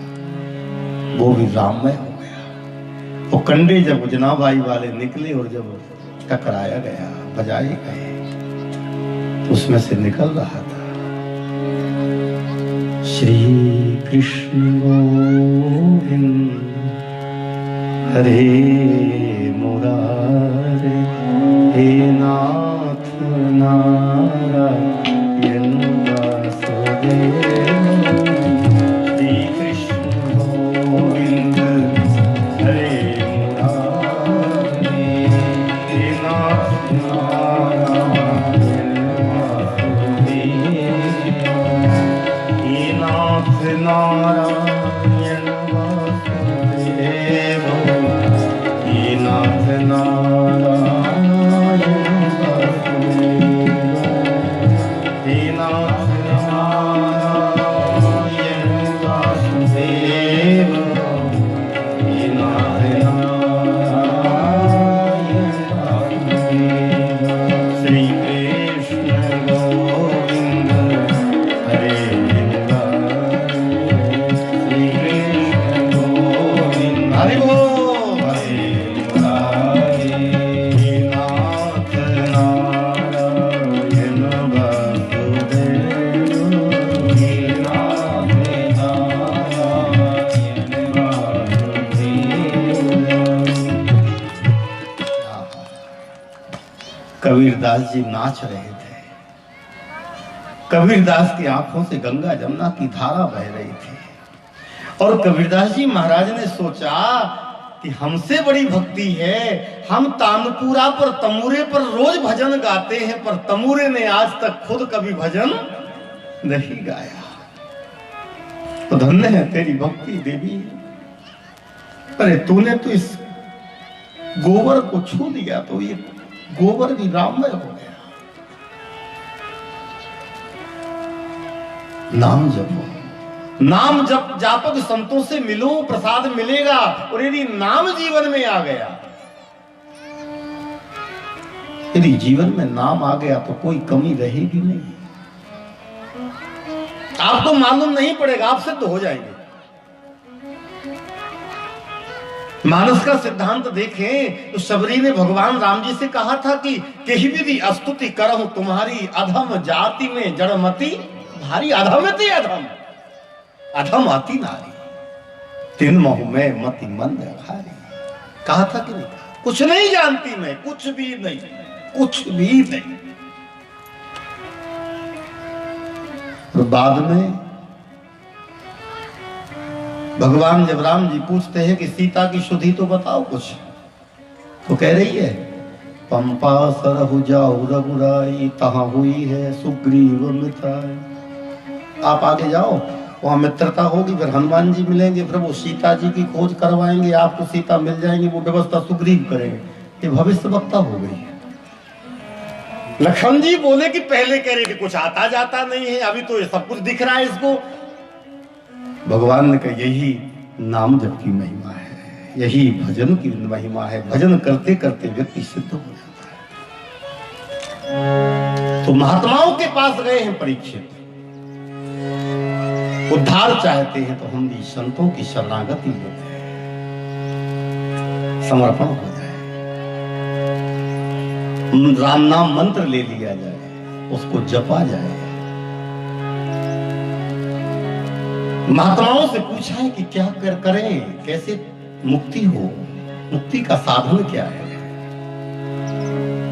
वो भी राममय हो गया। वो कंडे जब जनाबाई वाले निकले और जब टकराया गया, बजाए गए, तो उसमें से निकल रहा था श्री कृष्ण गोविंद हरे मुरारे, हे नाथ नारायण वासुदेव, श्री कृष्ण गोविंद हरे मुरारे, हे नाथ नारायण वासुदेव, हे नाथ नारायण वासुदेव, हे नाथ नारायण वासुदेव। कबीरदास जी नाच रहे थे। कबीरदास की आंखों से गंगा जमुना की धारा बह रही थी और कबीरदास जी महाराज ने सोचा कि हमसे बड़ी भक्ति है, हम तानपुरा पर तमूरे पर रोज भजन गाते हैं, पर तमूरे ने आज तक खुद कभी भजन नहीं गाया। तो धन्य है तेरी भक्ति देवी। अरे तूने तो इस गोबर को छू दिया तो ये गोबर भी राममय हो गया। नाम जपो, नाम जप जापक संतों से मिलो, प्रसाद मिलेगा। और यदि नाम जीवन में आ गया, यदि जीवन में नाम आ गया तो कोई कमी रहेगी नहीं। आपको मालूम नहीं पड़ेगा, आप सिद्ध हो जाएंगे। मानस का सिद्धांत देखें तो शबरी ने भगवान राम जी से कहा था कि कही विधि स्तुति करहूं तुम्हारी, अधम जाति में जड़मती भारी। अधमति अधम, अधम अति नारी, तीन मोह में मति मंद अघारी। कहा था कि नहीं? कुछ नहीं जानती मैं, कुछ भी नहीं, कुछ भी नहीं। तो बाद में भगवान जब राम जी पूछते हैं कि सीता की शुद्धि तो बताओ कुछ, तो कह रही है पंपा सरहु जाऊ रघुराई, तहां हुई है सुग्रीव मित्राई। आप आगे जाओ, वहां मित्रता होगी, फिर हनुमान जी मिलेंगे, फिर वो सीता जी की खोज करवाएंगे, आपको सीता मिल जाएंगी, वो व्यवस्था सुग्रीव करेंगे। ये भविष्यवक्ता हो गई है। लक्ष्मण जी बोले कि पहले कह रहे कि कुछ आता जाता नहीं है, अभी तो ये सब कुछ दिख रहा है इसको। भगवान ने कहा यही नाम जप की महिमा है, यही भजन की महिमा है। भजन करते करते व्यक्ति सिद्ध हो जाता है। तो महात्माओं के पास गए हैं परीक्षित, उद्धार चाहते हैं तो हम भी संतों की शरणागति होते हैं, समर्पण हो जाए, राम नाम मंत्र ले लिया जाए, उसको जपा जाए। महात्माओं से पूछा है कि क्या करें, कैसे मुक्ति हो, मुक्ति का साधन क्या है।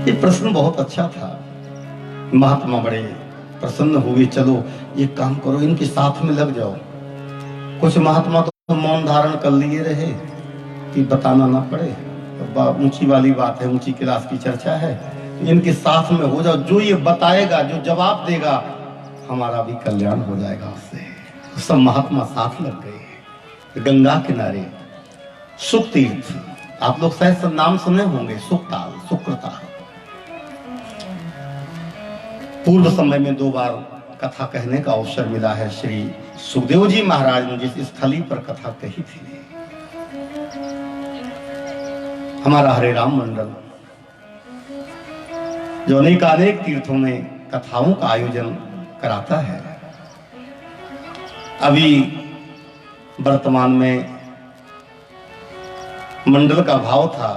ये प्रश्न बहुत अच्छा था। महात्मा बड़े प्रसन्न हुए, चलो ये काम करो, इनके साथ में लग जाओ। कुछ महात्मा तो मौन धारण कर लिए रहे कि बताना ना पड़े, ऊंची वाली बात है, ऊंची क्लास की चर्चा है, इनके साथ में हो जाओ, जो ये बताएगा, जो जवाब देगा, हमारा भी कल्याण हो जाएगा उससे। सब महात्मा साथ लग गए। गंगा किनारे सुख तीर्थ, आप लोग शायद सब नाम सुने होंगे, सुखताल, सुक्रताल। पूर्व समय में 2 बार कथा कहने का अवसर मिला है। श्री सुखदेव जी महाराज ने जिस स्थली पर कथा कही थी, हमारा हरे राम मंडल जो अनेक तीर्थों में कथाओं का आयोजन कराता है, अभी वर्तमान में मंडल का भाव था,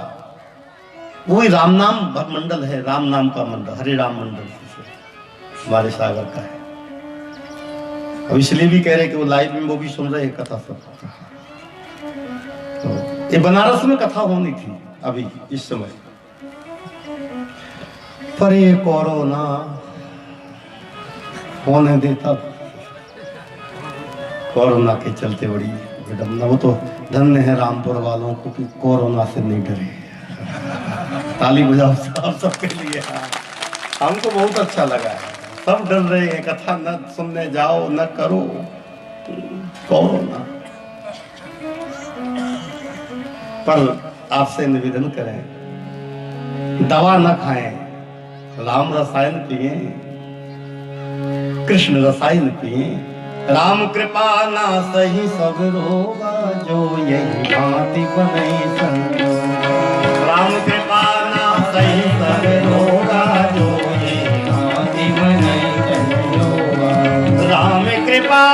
वही राम नाम मंडल है, राम नाम का मंडल, हरे राम मंडल हमारे सागर का है। अब इसलिए भी कह रहे कि वो लाइव में वो भी सुन रहे हैं कथा सब। तो ये बनारस में कथा होनी थी अभी इस समय, पर ये कोरोना होने देता, कोरोना के चलते बड़ी विडम्बना। वो तो धन्य है रामपुर वालों को कि कोरोना से नहीं डरे। ताली बजाओ साहब सबके लिए। हमको बहुत अच्छा लगा है, सब डर रहे हैं, कथा न सुनने जाओ, न करो, कोरोना। पर आपसे निवेदन करें, दवा न खाएं, राम रसायन पिए, कृष्ण रसायन पिए। राम कृपा ना सही सब रोगा, जो यही भांति बने संग। राम कृपा ना सही सब रोगा, जो यही भांति बने संग। राम कृपा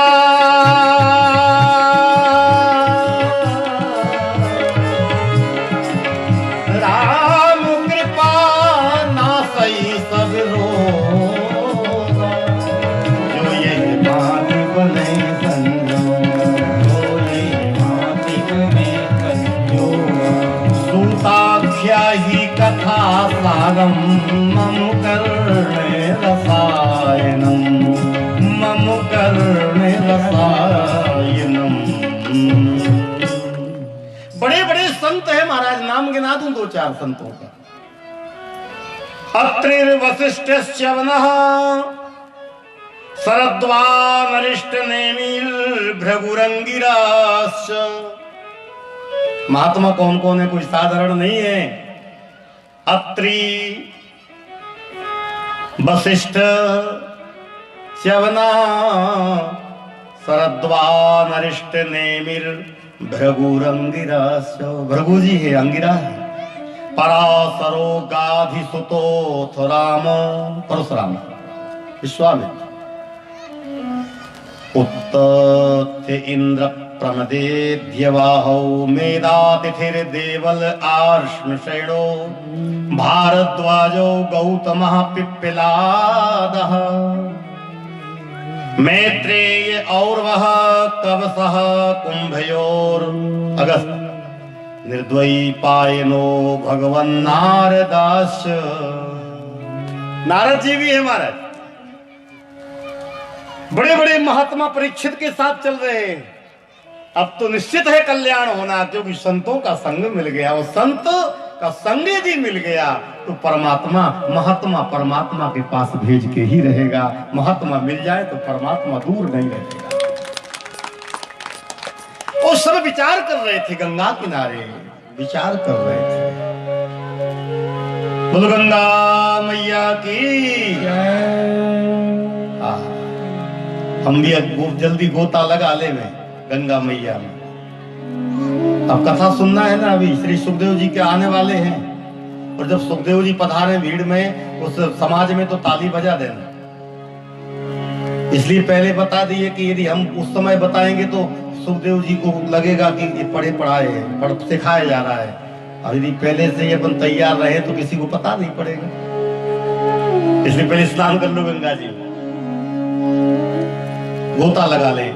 ना सही सब रोगा, जो यही भांति बने सूताख्या ही कथा सारम, मम कर्णे रसायनम, मम कर्णे रसायनम। बड़े बड़े संत है महाराज, नाम गिना दूं दो चार संतों का। अत्रिर्वसिष्ठश्च वनः शरद्वानरिष्ट नेमिर्भृगुरंगिराश्च। महात्मा कौन कौन है, कोई साधारण नहीं है। अत्रि, वशिष्ठ, च्यवना, शरद्वानरिष्ट नेमिर भृगुरंगिराश्च। भृगु जी है, अंगिरा है। पराशरो गाधिसुतोऽथ राम, परशुराम, विश्वामित्र। उत्तथ्य इंद्र प्रमदेद्यवाहौ मेधातिथिर्देवल आर्ष्णशैणो भारद्वाजो गौतमः पिप्पिलादः मैत्रेय और वह कवसः कुंभयोर अगस्त निर्द्वयी पायनो भगवन नारदास। नारद जी भी है महाराज, बड़े बड़े महात्मा परीक्षित के साथ चल रहे हैं। अब तो निश्चित है कल्याण होना, क्योंकि संतों का संग मिल गया। और संत का संग यदि मिल गया तो परमात्मा, महात्मा परमात्मा के पास भेज के ही रहेगा। महात्मा मिल जाए तो परमात्मा दूर नहीं रहेगा। वो सब विचार कर रहे थे, गंगा किनारे विचार कर रहे थे। बोलो गंगा मैया की। हम भी जल्दी गोता लगा ले में गंगा मैया में। अब कथा सुनना है ना, अभी श्री सुखदेव जी के आने वाले हैं। और जब सुखदेव जी पधारे भीड़ में, उस समाज में तो ताली बजा देना। इसलिए पहले बता दिए कि यदि हम उस समय बताएंगे तो सुखदेव जी को लगेगा कि ये पढ़े पढ़ाए पढ़ सिखाया जा रहा है। और यदि पहले से ये अपन तैयार रहे तो किसी को पता नहीं पड़ेगा। इसलिए पहले स्नान कर लो गंगा जी, गोता लगा ले।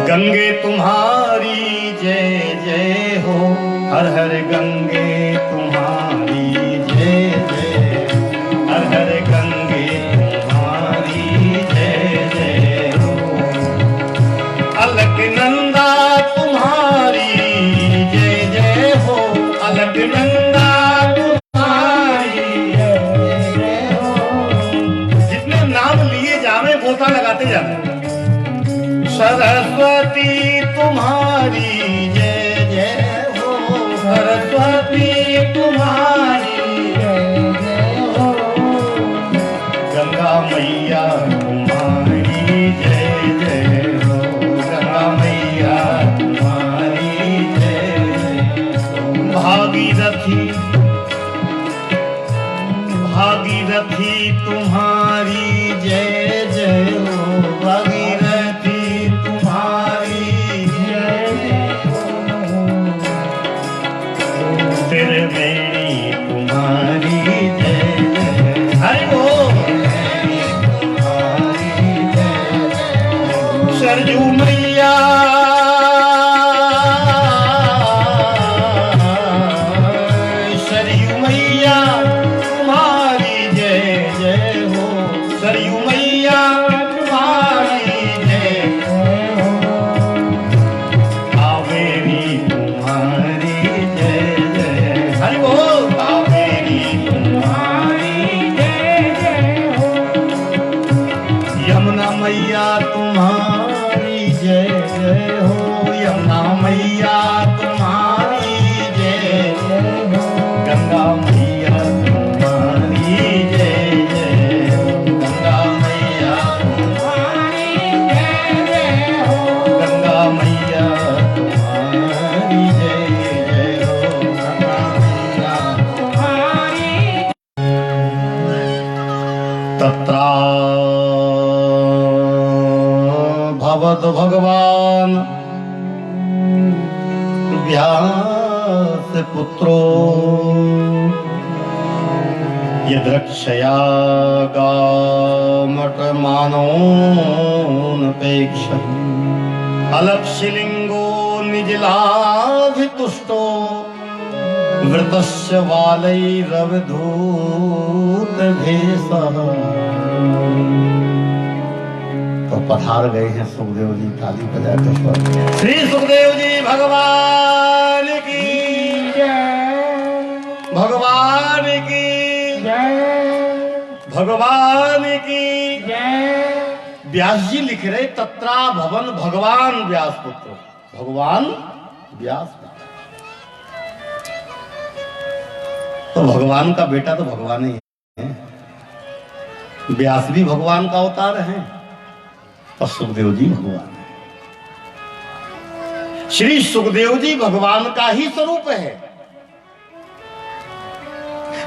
गंगे तुम्हारी जय जय हो, हर हर गंगे तुम्हारी जय जय, हर हर गंगे तुम्हारी जय जय हो। अलकनंदा तुम्हारी जय जय हो, अलकनंदा तुम्हारी जय जय हो। जितने नाम लिए जावे गोता लगाते जाते। सरस्वती तुम्हारी जय जय हो, सरस्वती तुम्हारी जय जय हो। गंगा मैया तुम्हारी जय जय हो, गंगा मैया तुम्हारी जय हो। भागीरथी, भागीरथी तुम्हारी जय जय हो, भागीरथी तुम्हारी जय जय हो। त्रिवेणी तुम्हारी जय जय, हरि बोल तुम्हारी जय जय। सरजू मैया, सरयू मैया तुम्हारी जय जय हो, सरयू मैया तुम्हारी जय हो। कावेरी तुम्हारी जय जय, हरि बोल कावेरी तुम्हारी जय जय हो। यमुना मैया तुम्हारी जय जय हो, यमुना मैया तुम्हारी जय जय हो। गंगा मैया तुम्हारी जय जय हो, गंगा मैया तुम्हारी जय जय हो। गंगा मैया तुम्हारी जय जय हो, गंगा मैया तुम्हारी। तत्रा भवद भगवान व्यास पुत्रो यद्रक्षया गामटमानोऽनपेक्ष अलक्षिलिंगो निजलाभितुष्टो वृतस्य वालैरवधूत भेषः। तो पधार गए हैं सुखदेव जी, ताली बजाते स्वर। श्री सुखदेव जी भगवान की जय, भगवान की जय, भगवान की जय। व्यास जी लिख रहे तत्रा भवन भगवान व्यास पुत्र, भगवान व्यास पुत्र। तो भगवान का बेटा तो भगवान ही है, व्यास भी भगवान का अवतार है और सुखदेव जी भगवान है। श्री सुखदेव जी भगवान का ही स्वरूप है।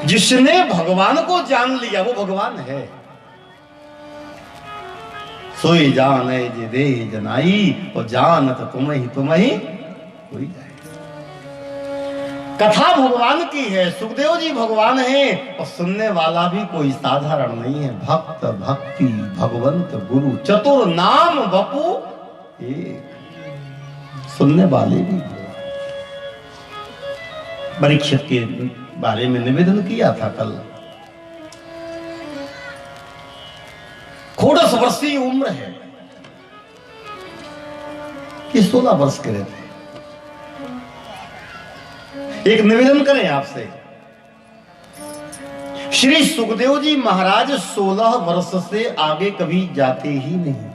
जिसने भगवान को जान लिया वो भगवान है। सोई जाने जे दे जनाई और जानत तुम ही कोई जाए। कथा भगवान की है, सुखदेव जी भगवान है और सुनने वाला भी कोई साधारण नहीं है। भक्त भक्ति भगवंत गुरु चतुर नाम बपू एक, सुनने वाले भी। परीक्षित के बारे में निवेदन किया था कल। खोड़स वर्षीय उम्र है, ये 16 वर्ष के रहते। एक निवेदन करें आपसे, श्री सुखदेव जी महाराज 16 वर्ष से आगे कभी जाते ही नहीं।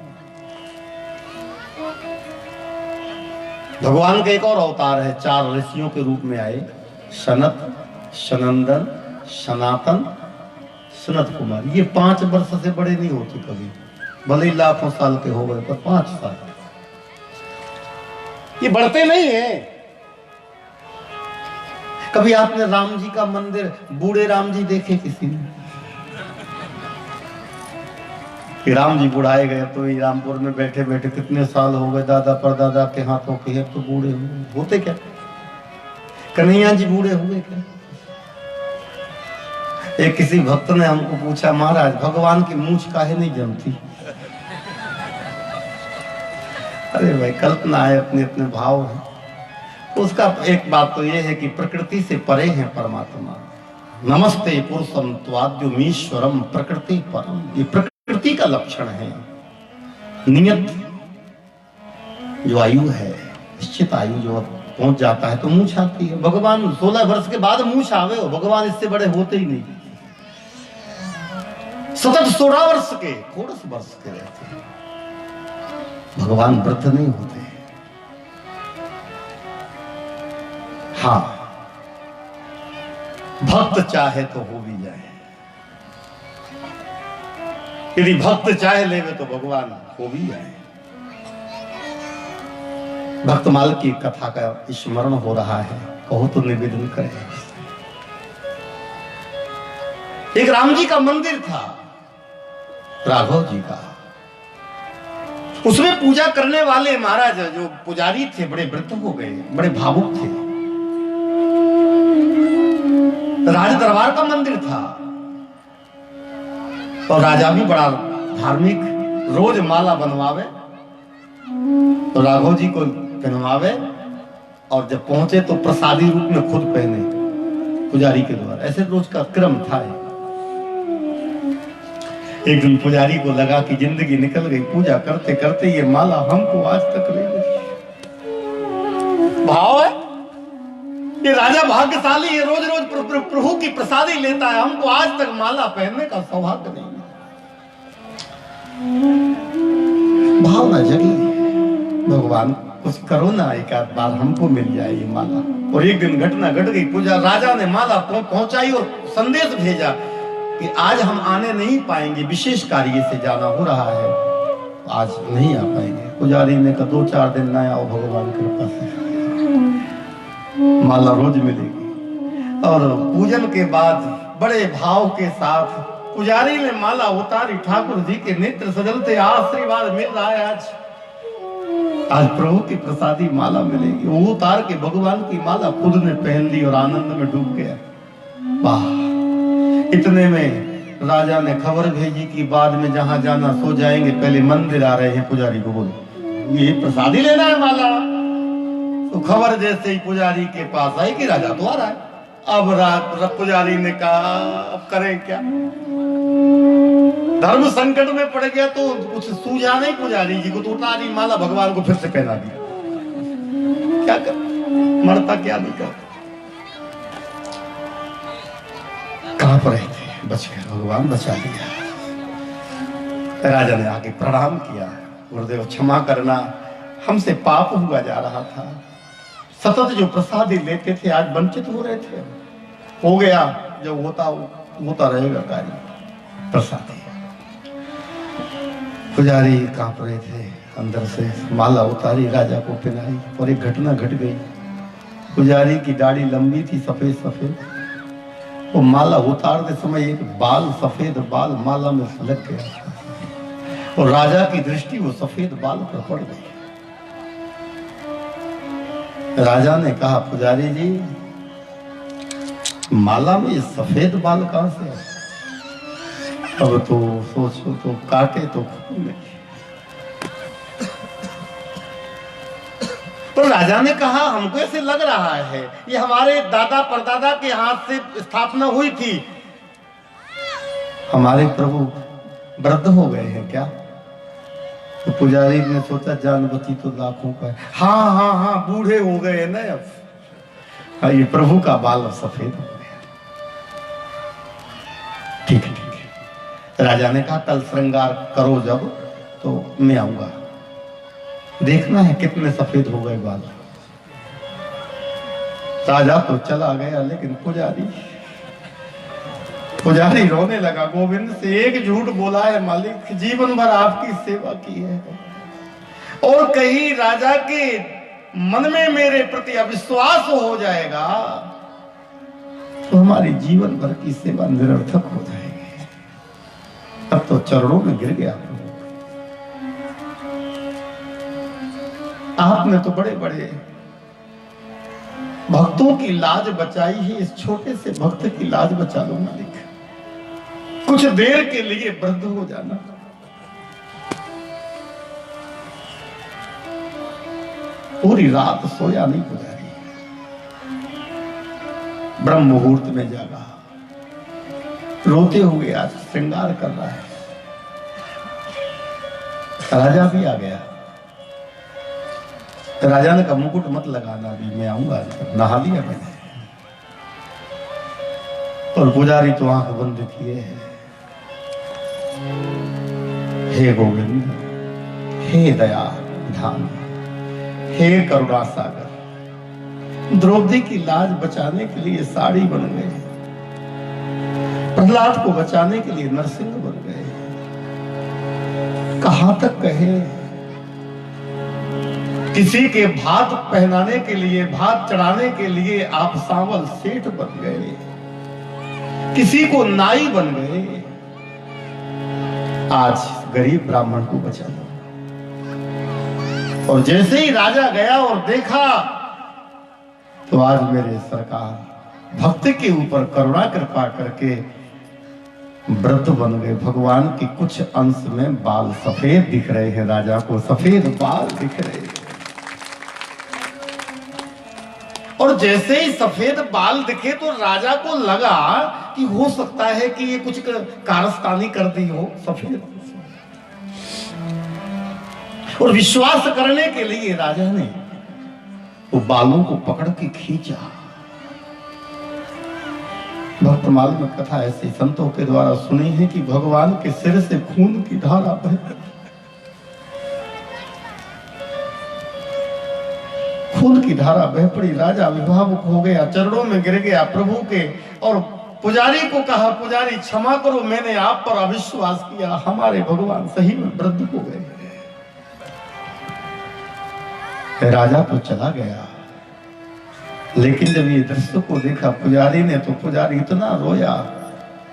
भगवान का एक और अवतार है, 4 ऋषियों के रूप में आए, सनत, सनंदन, सनातन, सनत कुमार। ये 5 वर्ष से बड़े नहीं होते कभी, भले ही लाखों साल के हो गए पर 5 साल ये बढ़ते नहीं है। कभी आपने राम जी का मंदिर, बूढ़े राम जी देखे किसी ने? कि राम जी बुढ़ाए गए तो ये रामपुर में बैठे बैठे कितने साल हो गए, दादा परदादा के हाथों के हैं तो बूढ़े हुए। होते क्या? कन्हैया जी बूढ़े हुए क्या? एक किसी भक्त ने हमको पूछा, महाराज भगवान की मूंछ काहे नहीं जमती? अरे भाई कल्पना है, अपने अपने भाव है। उसका एक बात तो यह है कि प्रकृति से परे है परमात्मा। नमस्ते पुरुषम त्वाद्युमीश्वरम प्रकृति परम, ये प्रकृति का लक्षण है। नियत जो आयु है, निश्चित आयु जो पहुंच जाता है तो मूंछ आती है। भगवान 16 वर्ष के बाद मूंछ आवे हो, भगवान इससे बड़े होते ही नहीं। सतत 16 वर्ष के, 16 वर्ष के रहते हैं। भगवान वृद्ध नहीं होते। हाँ, भक्त चाहे तो हो भी जाए। यदि भक्त चाहे लेवे तो भगवान हो भी जाए। भक्तमाल की कथा का स्मरण हो रहा है, कहो तो निवेदन करें। एक राम जी का मंदिर था, राघव जी का। उसमें पूजा करने वाले महाराज जो पुजारी थे बड़े वृद्ध हो गए, बड़े भावुक थे। राज दरबार का मंदिर था और राजा भी बड़ा धार्मिक, रोज माला बनवावे तो राघव जी को पहनवावे और जब पहुंचे तो प्रसादी रूप में खुद पहने पुजारी के द्वारा। ऐसे रोज का क्रम था। एक दिन पुजारी को लगा कि जिंदगी निकल गई, पूजा करते करते ये माला हमको आज तक ले गई। भाव है, ये राजा भाग्यशाली है, रोज रोज प्रभु की प्रसादी लेता है, हमको आज तक माला पहनने का सौभाग्य नहीं। भावना जगी, भगवान कुछ करो ना, एक आध बार हमको मिल जाए ये माला। और एक दिन घटना घट गई, पूजा राजा ने माला पहुंचाई और संदेश भेजा कि आज हम आने नहीं पाएंगे, विशेष कार्य से जाना हो रहा है, आज नहीं आ पाएंगे। पुजारी ने कहा 2-4 दिन ना आओ, भगवान कृपा से माला रोज मिलेगी। और पूजन के बाद बड़े भाव के साथ पुजारी ने माला उतारी, ठाकुर जी के नेत्र सजलते, आशीर्वाद मिल रहा है। आज प्रभु की प्रसादी माला मिलेगी। वो उतार के भगवान की माला खुद ने पहन ली और आनंद में डूब गया। वाह! इतने में राजा ने खबर भेजी कि बाद में जहां जाना सो जाएंगे, पहले मंदिर आ रहे हैं। पुजारी को बोले ये प्रसादी लेना है माला। तो खबर जैसे ही पुजारी के पास आई कि राजा तो आ रहा है, अब रात पुजारी ने कहा अब करें क्या, धर्म संकट में पड़ गया तो कुछ सूझा नहीं पुजारी जी को, तो उतारी माला भगवान को फिर से पहना दी। क्या कर, मरता क्या नहीं कर, कहां पर रहे थे, बच गए, भगवान बचा लिया। राजा ने आके प्रणाम किया, गुरुदेव क्षमा करना, हमसे पाप हुआ जा रहा था, सतत जो प्रसादी लेते थे आज वंचित हो रहे थे, हो गया जो होता रहेगा कार्य प्रसादी। पुजारी कांप रहे थे, अंदर से माला उतारी, राजा को पहनाई, और एक घटना घट गई। पुजारी की दाढ़ी लंबी थी, सफेद सफेद, वो माला उतारते समय एक बाल, सफेद बाल माला में लग गया, और राजा की दृष्टि वो सफेद बाल पर पड़ गई। राजा ने कहा पुजारी जी माला में ये सफेद बाल कहां से है? अब तो सोचो तो काटे तो खून में। तो राजा ने कहा हमको ऐसे लग रहा है ये हमारे दादा परदादा के हाथ से स्थापना हुई थी, हमारे प्रभु वृद्ध हो गए हैं क्या? तो पुजारी ने सोचा जान बची तो लाखों का है। हाँ हाँ हाँ बूढ़े हो गए ना अब, हाँ ये प्रभु का बाल अब सफेद हो गया। ठीक है ठीक है। राजा ने कहा कल श्रृंगार करो जब तो मैं आऊंगा, देखना है कितने सफेद हो गए बाल। राजा तो चला गया, लेकिन पुजारी रोने लगा, गोविंद से एक झूठ बोला है मालिक, जीवन भर आपकी सेवा की है, और कहीं राजा के मन में मेरे प्रति अविश्वास हो जाएगा तो हमारी जीवन भर की सेवा निरर्थक हो जाएगी। अब तो चरणों में गिर गया। आपने तो बड़े बड़े भक्तों की लाज बचाई है, इस छोटे से भक्त की लाज बचा लो मालिक, कुछ देर के लिए वृद्ध हो जाना। पूरी रात सोया नहीं पुजारी, ब्रह्म मुहूर्त में जागा, रोते हुए आज श्रृंगार कर रहा है। राजा भी आ गया। राजा ने कहा मुकुट मत लगाना, अभी मैं आऊंगा, नहा लिया मैंने। और पुजारी तो आंख बंद किए है। हे गोविंद, हे दया धाम, हे करुणा सागर, द्रौपदी की लाज बचाने के लिए साड़ी बन गए, प्रहलाद को बचाने के लिए नरसिंह बन गए। कहां तक कहे, किसी के भात पहनाने के लिए, भात चढ़ाने के लिए आप सांवल सेठ बन गए, किसी को नाई बन गए। आज गरीब ब्राह्मण को बचा लो। और जैसे ही राजा गया और देखा तो आज मेरे सरकार भक्त के ऊपर करुणा कृपा करके वृद्ध बन गए। भगवान के कुछ अंश में बाल सफेद दिख रहे हैं, राजा को सफेद बाल दिख रहे हैं। और जैसे ही सफेद बाल दिखे तो राजा को लगा कि हो सकता है कि ये कुछ कारस्तानी कर दी हो सफेद। और विश्वास करने के लिए राजा ने वो बालों को पकड़ के खींचा। भक्तमाल में कथा ऐसे संतों के द्वारा सुनी है कि भगवान के सिर से खून की धारा बह, खून की धारा बह पड़ी। राजा विभावुक हो गया, चरणों में गिर गया प्रभु के, और पुजारी को कहा पुजारी क्षमा करो, मैंने आप पर अविश्वास किया, हमारे भगवान सही में वृद्ध हो गए। राजा तो चला गया, लेकिन जब ये दृश्य को देखा पुजारी ने, तो पुजारी इतना रोया,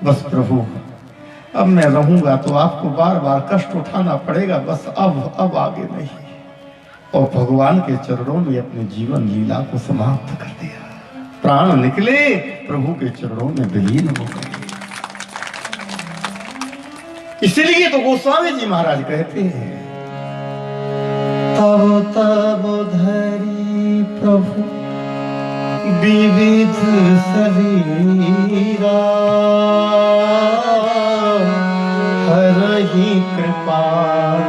बस प्रभु अब मैं रहूंगा तो आपको बार बार कष्ट उठाना पड़ेगा, बस अब आगे नहीं। और भगवान के चरणों में अपने जीवन लीला को समाप्त कर दिया। प्राण निकले, प्रभु के चरणों में विलीन हो गए। इसीलिए तो गोस्वामी जी महाराज कहते हैं, तब तब धरी प्रभु विविध शरीरा हरहि कृपा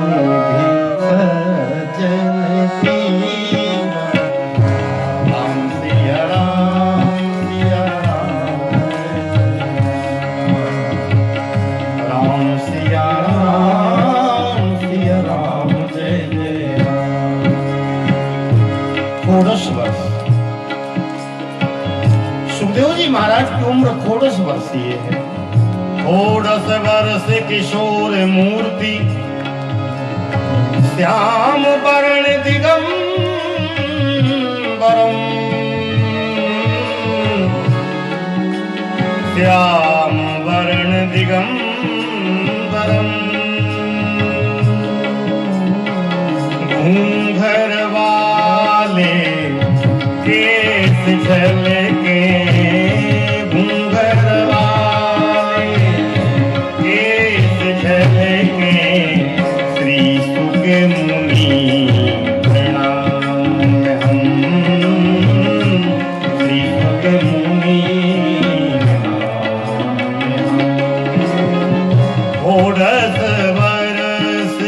निधि सज्जन पीरा। राम सिया राम सिया राम सिया राम जय जय राम। षोडश वर्ष सुखदेव जी महाराज की उम्र षोडश वर्षीय है। षोडश वर्ष किशोर मूर्ति श्याम वर्ण दिगंबरम। श्याम वर्ण दिगंबरम घूंघर वाले केस झलके। घूंघर वाले केस झलके श्री सुख मुनि प्रणाम हम। श्री सुख मुनि षोडश वर्ष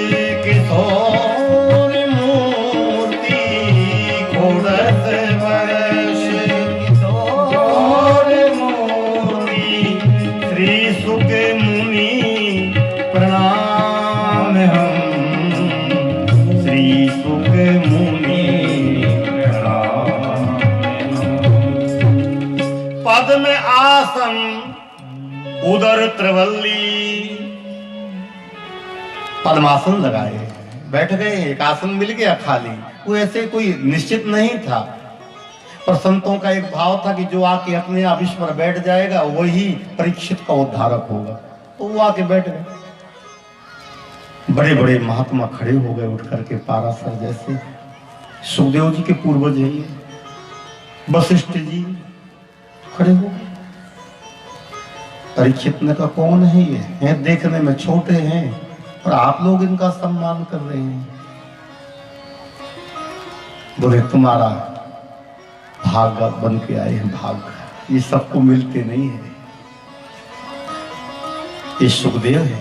किशोर मूर्ति। षोडश वर्ष किशोर मूर्ति श्री सुख मुनि प्रणाम हम। श्री सुख मुनि प्रणाम। पद में आसन उदर त्रिवल्ली। पद्मासन लगाए बैठ गए। एक आसन मिल गया खाली। वो ऐसे कोई निश्चित नहीं था, पर संतों का एक भाव था कि जो आके अपने आप इस पर बैठ जाएगा वही परीक्षित का उद्धारक होगा। तो वो आके बैठ गए। बड़े बड़े महात्मा खड़े हो गए उठ करके, पाराशर जैसे। सुखदेव जी के पूर्वज हैं ये, वशिष्ठ जी खड़े हो गए। परीक्षित ने कहा कौन है ये? हैं देखने में छोटे हैं और आप लोग इनका सम्मान कर रहे हैं। बोले तुम्हारा भाग बन के आए हैं। भाग ये सबको मिलते नहीं है। ये सुखदेव है।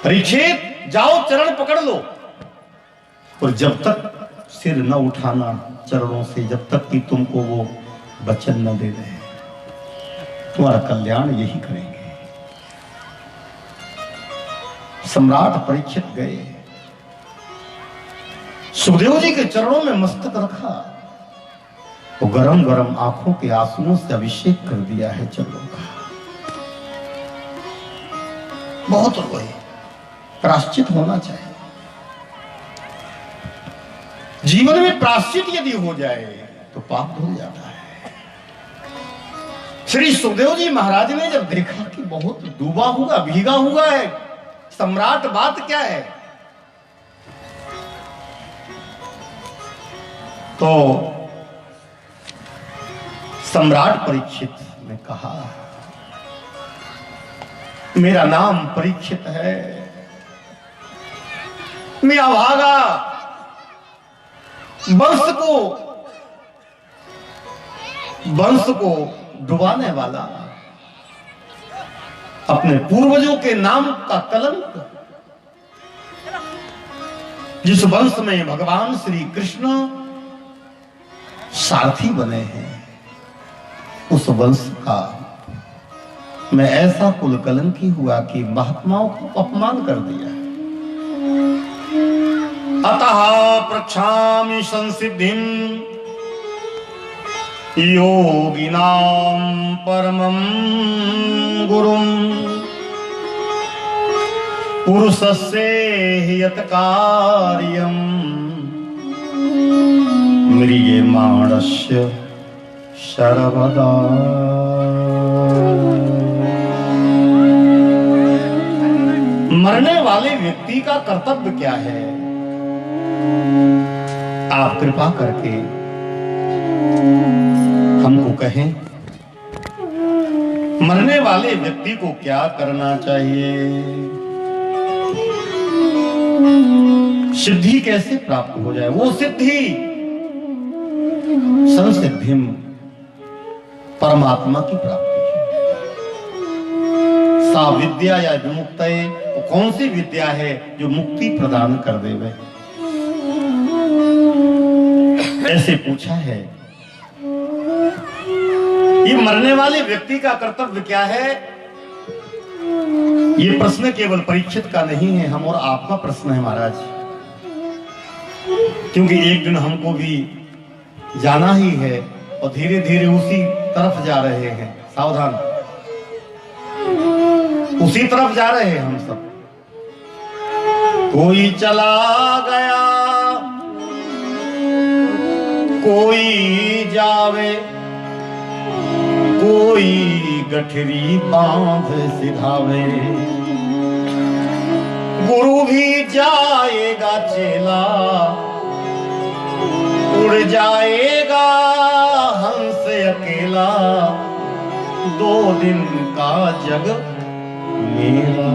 परीक्षित जाओ चरण पकड़ लो, और जब तक सिर न उठाना चरणों से, जब तक कि तुमको वो वचन न दे रहे, तुम्हारा कल्याण यही करेंगे। सम्राट परीक्षित गए, सुखदेव जी के चरणों में मस्तक रखा, वो गरम गरम आंखों के आंसुओं से अभिषेक कर दिया है चरणों का। बहुत रोए। प्राश्चित होना चाहिए जीवन में। प्राश्चित यदि हो जाए तो पाप धुल जाता है। श्री सुखदेव जी महाराज ने जब देखा कि बहुत डूबा हुआ भीगा हुआ है सम्राट, बात क्या है, तो सम्राट परीक्षित ने कहा मेरा नाम परीक्षित है, मैं अभागा वंश को डुबाने वाला, अपने पूर्वजों के नाम का कलंक, जिस वंश में भगवान श्री कृष्ण सारथी बने हैं, उस वंश का मैं ऐसा कुल कलंकी हुआ कि महात्माओं को अपमान कर दिया। अतः प्रक्षामि संसिद्धिं योगिनां परमं गुरुं पुरुषस्य यत् कार्यं म्रियमाणस्य शर्वदा। मरने वाले व्यक्ति का कर्तव्य क्या है? आप कृपा करके हमको कहें, मरने वाले व्यक्ति को क्या करना चाहिए? सिद्धि कैसे प्राप्त हो जाए? वो सिद्धि संसिद्धिम परमात्मा की प्राप्ति है। सा विद्या या विमुक्त, वो कौन सी विद्या है जो मुक्ति प्रदान कर देवे, ऐसे पूछा है। ये मरने वाले व्यक्ति का कर्तव्य क्या है? ये प्रश्न केवल परीक्षित का नहीं है, हम और आपका प्रश्न है महाराज, क्योंकि एक दिन हमको भी जाना ही है और धीरे धीरे उसी तरफ जा रहे हैं। सावधान, उसी तरफ जा रहे हैं हम सब। कोई चला गया, कोई जावे, कोई गठरी बांध सिधावे। गुरु भी जाएगा चेला, उड़ जाएगा हंस अकेला, 2 दिन का जग मेला।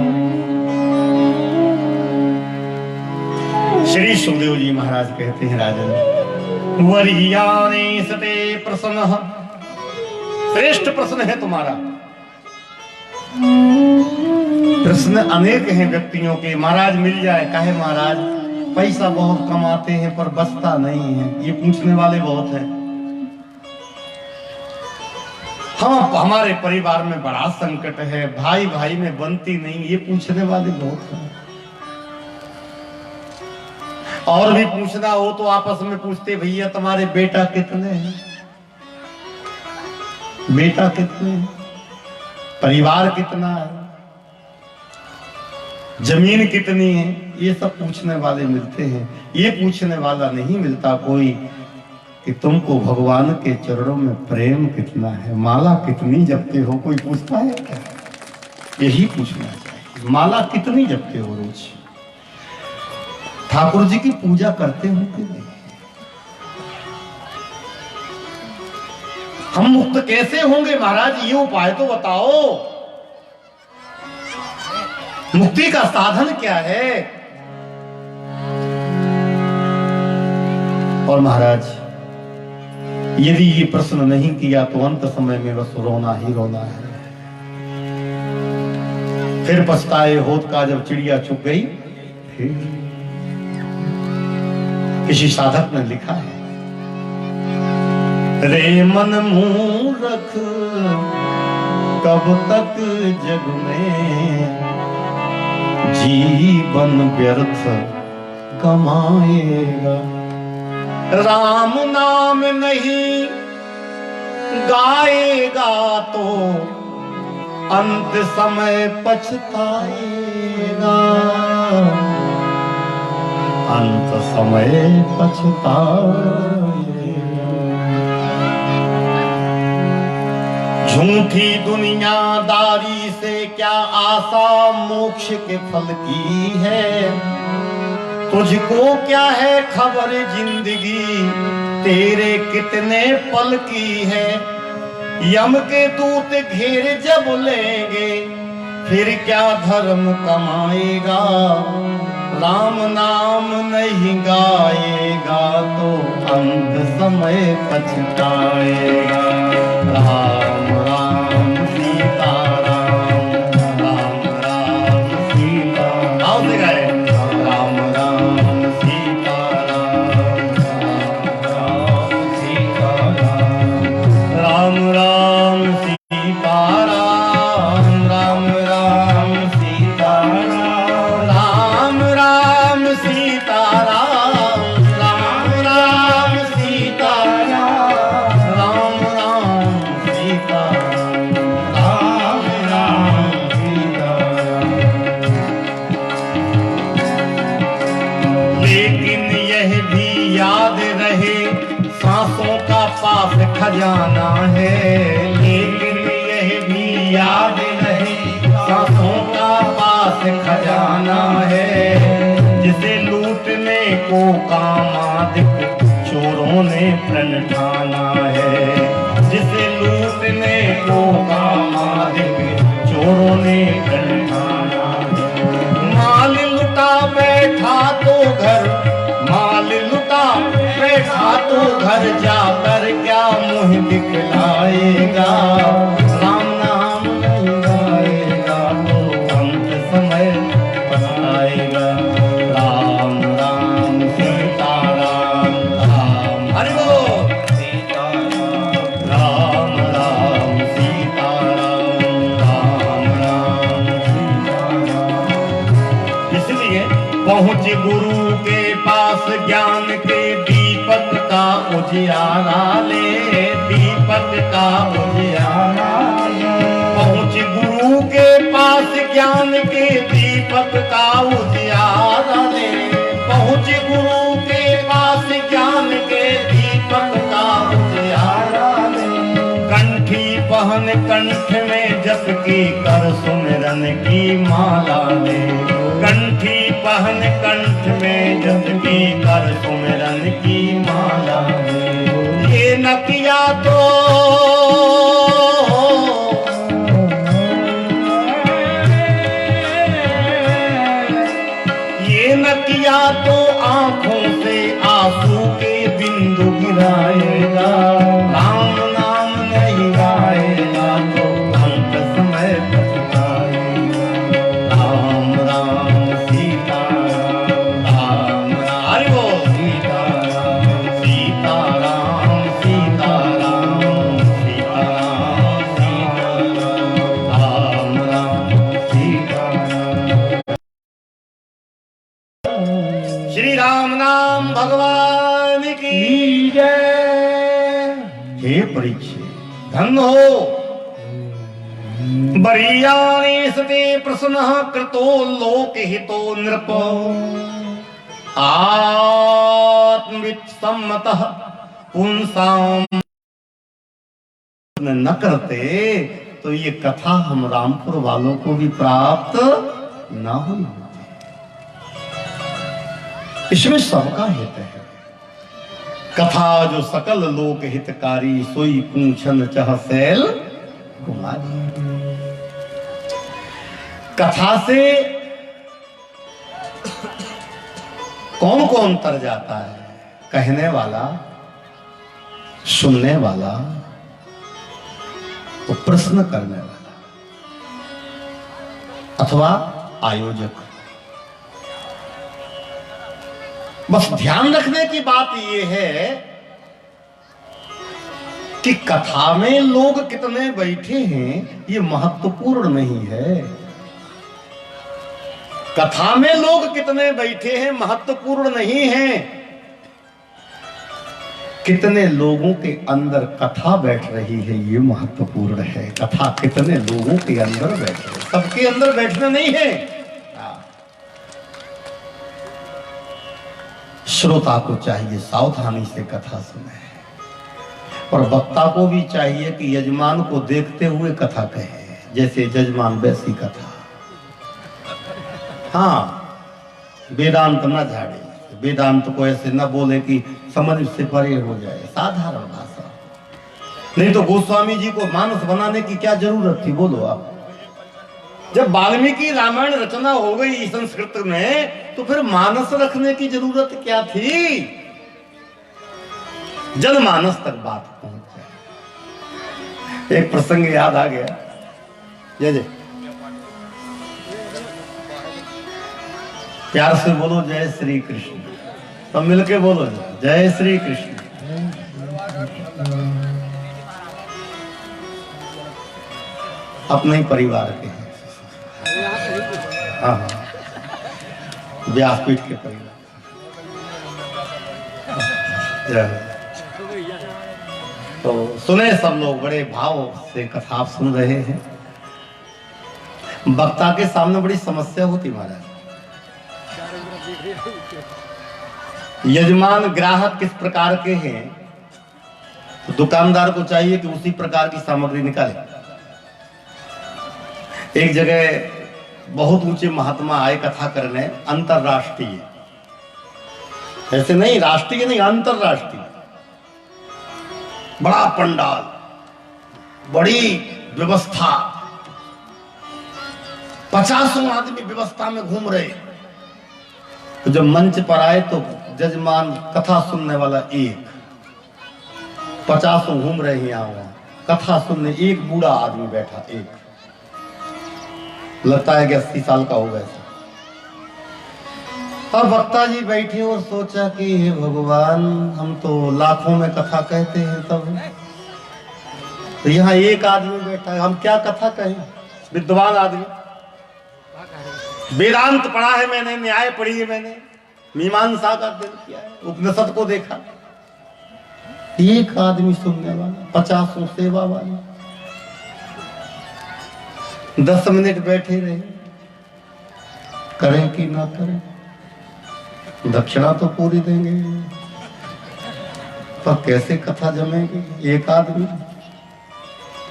श्री सुखदेव जी महाराज कहते हैं, राजन वरियाने सते प्रसन्न, श्रेष्ठ प्रश्न है तुम्हारा। प्रश्न अनेक हैं व्यक्तियों के, महाराज मिल जाए, काहे महाराज पैसा बहुत कमाते हैं पर बचता नहीं है, ये पूछने वाले बहुत हैं। हम हमारे परिवार में बड़ा संकट है, भाई भाई में बनती नहीं, ये पूछने वाले बहुत हैं। और भी पूछना हो तो आपस में पूछते, भैया तुम्हारे बेटा कितने हैं, बेटा कितने हैं, परिवार कितना है, जमीन कितनी है, ये सब पूछने वाले मिलते हैं। ये पूछने वाला नहीं मिलता कोई कि तुमको भगवान के चरणों में प्रेम कितना है, माला कितनी जपते हो, कोई पूछता है क्या? यही पूछना चाहिए, माला कितनी जपते हो रोज, ठाकुर जी की पूजा करते हो कि नहीं? हम मुक्त कैसे होंगे महाराज, ये उपाय तो बताओ। मुक्ति का साधन क्या है? और महाराज यदि ये प्रश्न नहीं किया तो अंत समय में बस रोना ही रोना है। फिर पछताए होत का जब चिड़िया चुग गई। फिर किसी साधक ने लिखा है, रे मन मूर्ख कब तक जग में जीवन व्यर्थ कमाएगा, राम नाम नहीं गाएगा तो अंत समय पछताएगा, अंत समय पछताएगा। झूठी दुनियादारी से क्या आशा मोक्ष के फल की है, तुझको क्या है खबर जिंदगी तेरे कितने पल की है। यम के दूत घेर जब लेंगे फिर क्या धर्म कमाएगा, राम नाम नहीं गाएगा तो अंत समय पछताएगा। राम राम सीता राम, राम राम सीता राम से गाए, राम राम सीता राम, राम राम सीता राम, राम राम सीता राम, राम राम सीता राम, राम राम सीता राम, राम राम सीता राम, राम राम सीता राम, राम सीता राम। लेकिन यह भी याद रहे सांसों का पास खजाना है, लेकिन यह भी याद रहे सांसों का पास खजाना है। जिसे लूटने को कामादिक चोरों ने प्रण ठाना है, जिसे लूटने को कामादिक चोरों ने प्रण ठाना है। माल लुटा बैठा तो घर, माल लुटा बैठा तो घर जाकर क्या मुंह दिखलाएगा, समय पछताएगा। राम राम सीता राम, राम हरि बोल सीता राम, राम सीता राम, राम राम सीता राम। इसलिए पहुँच गुरु के पास ज्ञान के दीपक का उजियारा ले, दीपक का उजियारा ले। पहुँच गुरु के पास ज्ञान के दीपक का उजियारा ले, पहुँच गुरु के पास ज्ञान के दीपक का उजियारा ले। कंठी पहन कंठ में जप की कर सुमिरन की माला ले, कंठी पहन कंठ में जप की कर सुमिरन की माला ले। ये न किया तो किया तो आंखों से आंसू के बिंदु गिराएगा। राम नाम नहीं गाएगा तो अंत समय पछताएगा। राम राम सीता राम, राम हरि बोल सीता राम, सीता राम, सीता राम, सीता राम, सीता राम, राम राम सीता राम। श्री राम नाम भगवान की जय। हे परीक्षित धन हो, बरीयानि सते प्रसन्नः कृतो लोक हितो नृप। आत्मवित् सम्मतः पुंसाम न करते तो ये कथा हम रामपुर वालों को भी प्राप्त न हुई। इसमें सबका हित है। कथा जो सकल लोक हितकारी, सोई पूछन चह सैल कुमारी। कथा से कौन कौन तर जाता है? कहने वाला, सुनने वाला, तो प्रश्न करने वाला, अथवा आयोजक। बस ध्यान रखने की बात यह है कि कथा में लोग कितने बैठे हैं ये महत्वपूर्ण नहीं है। कथा में लोग कितने बैठे हैं महत्वपूर्ण नहीं है। कितने लोगों के अंदर कथा बैठ रही है ये महत्वपूर्ण है। कथा कितने लोगों के अंदर बैठ रही है, सबके अंदर बैठना नहीं है। श्रोता को चाहिए सावधानी से कथा सुने, और वक्ता को भी चाहिए कि यजमान को देखते हुए कथा कहे, जैसे यजमान वैसी कथा। हाँ, वेदांत न झाड़े, वेदांत को ऐसे न बोले कि समझ से परे हो जाए, साधारण भाषा। नहीं तो गोस्वामी जी को मानस बनाने की क्या जरूरत थी, बोलो आप। जब वाल्मीकि रामायण रचना हो गई संस्कृत में, तो फिर मानस रखने की जरूरत क्या थी? जनमानस तक बात पहुंच जाए। एक प्रसंग याद आ गया। जय जय, प्यार से बोलो जय श्री कृष्ण, सब मिलके बोलो जय श्री कृष्ण। अपने ही परिवार के हैं। हाँ, व्यासपीठ के परिवार। तो सुने सब लोग, बड़े भाव से कथा आप सुन रहे हैं। वक्ता के सामने बड़ी समस्या होती महाराज। यजमान ग्राहक किस प्रकार के हैं, तो दुकानदार को चाहिए कि उसी प्रकार की सामग्री निकाले। एक जगह बहुत ऊंचे महात्मा आए कथा करने, अंतरराष्ट्रीय, ऐसे नहीं राष्ट्रीय नहीं, अंतरराष्ट्रीय। बड़ा पंडाल, बड़ी व्यवस्था, 50 आदमी व्यवस्था में घूम रहे। तो जब मंच पर आए तो जजमान, कथा सुनने वाला एक, 50 घूम रहे हैं यहाँ वहां, कथा सुनने एक बूढ़ा आदमी बैठा, एक। लगता है कि 80 साल का हो गया। अब वक्ता जी बैठे और सोचा कि हे भगवान, हम तो लाखों में कथा कहते हैं, तब तो यहाँ एक आदमी बैठा है, हम क्या कथा कहें। विद्वान आदमी, वेदांत पढ़ा है मैंने, न्याय पढ़ी है मैंने, मीमांसा का अध्ययन किया है, उपनिषद को देखा। एक आदमी सुनने वाला, 50 सेवा वाले। 10 मिनट बैठे रहे, करें कि ना करें, दक्षिणा तो पूरी देंगे, पर कैसे कथा जमेगी। एक आदमी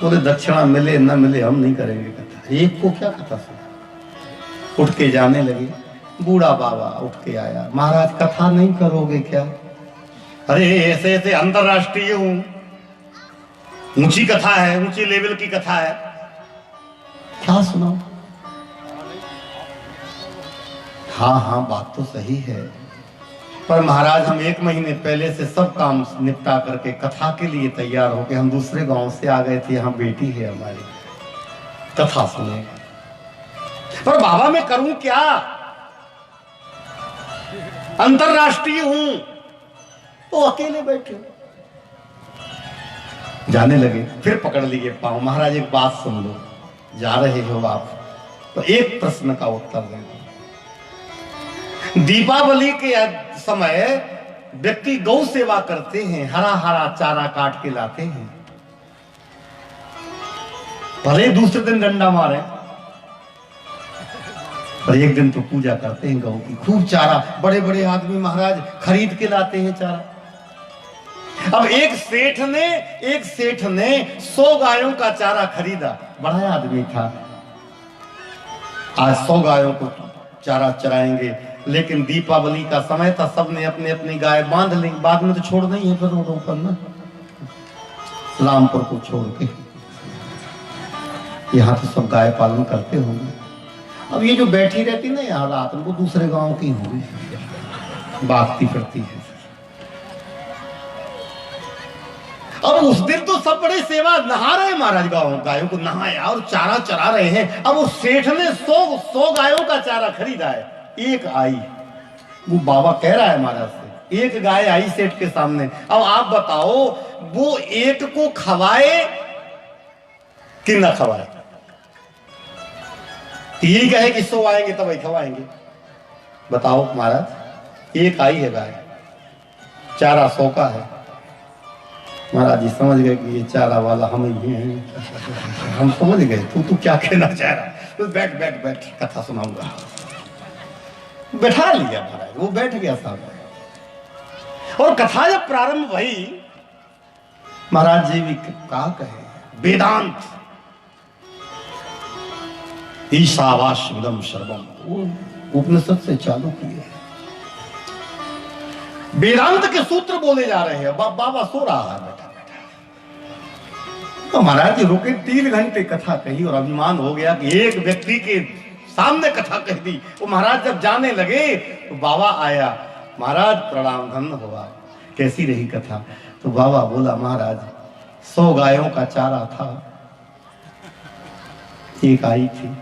बोले दक्षिणा मिले न मिले हम नहीं करेंगे कथा। एक को क्या कथा सुना। उठ के जाने लगे। बूढ़ा बाबा उठ के आया, महाराज कथा नहीं करोगे क्या। अरे ऐसे ऐसे अंतरराष्ट्रीय हूं, ऊंची कथा है, ऊंची लेवल की कथा है, क्या सुनाऊं। हाँ हाँ बात तो सही है, पर महाराज हम 1 महीने पहले से सब काम निपटा करके कथा के लिए तैयार होके हम दूसरे गांव से आ गए थे। यहाँ बेटी है हमारी, कथा सुनेगा। पर बाबा मैं करूं क्या, अंतरराष्ट्रीय हूं। तो अकेले बैठे जाने लगे, फिर पकड़ लिए पांव। महाराज एक बात सुन लो, जा रहे हो आप तो एक प्रश्न का उत्तर देना। दीपावली के समय व्यक्ति गौ सेवा करते हैं, हरा हरा चारा काट के लाते हैं, भले दूसरे दिन डंडा मारे, पर एक दिन तो पूजा करते हैं गौ की। खूब चारा, बड़े बड़े आदमी महाराज खरीद के लाते हैं चारा। अब एक सेठ ने 100 गायों का चारा खरीदा, बड़ा आदमी था। आज 100 गायों को चारा चराएंगे, लेकिन दीपावली का समय था, सबने अपने अपनी गाय बांध ली। बाद में तो छोड़ नहीं है फिर रोडों पर ना, रामपुर को छोड़ के। यहाँ तो सब गाय पालन करते होंगे। अब ये जो बैठी रहती ना यहाँ रात में, वो दूसरे गांव की होंगी, भागती फिरती है। अब उस दिन तो सब बड़े सेवा नहा रहे महाराज, गायों को नहाया और चारा चरा रहे हैं। अब उस सेठ ने 100 गायों का चारा खरीदा है। एक आई, वो बाबा कह रहा है महाराज से, एक गाय आई सेठ के सामने। अब आप बताओ वो एक को खवाए कि ना खवाए। यही कहे कि 100 आएंगे तब ही खवाएंगे। बताओ महाराज, एक आई है गाय, चारा 100 का है। महाराज जी समझ गए कि ये चारा वाला हम ही हैं। हम समझ गए तू क्या कहना चाह रहा है। तो बैठ बैठ बैठ, कथा सुनाऊंगा। बैठा लिया महाराज, वो बैठ गया सामने। और कथा जब प्रारंभ हुई, महाराज जी भी क्या कहे, वेदांत ईशावास्यमिदं सर्वम, वो उपनिषद से चालू किए। वेदांत के सूत्र बोले जा रहे हैं। बाबा सो रहा है बैठा बैठा। तो महाराज जी रुके, 3 घंटे कथा कही और अभिमान हो गया कि एक व्यक्ति के सामने कथा कह दी। वो महाराज जब जाने लगे तो बाबा आया, महाराज प्रणाम, धन्य हुआ, कैसी रही कथा। तो बाबा बोला, महाराज 100 गायों का चारा था, एक आई थी,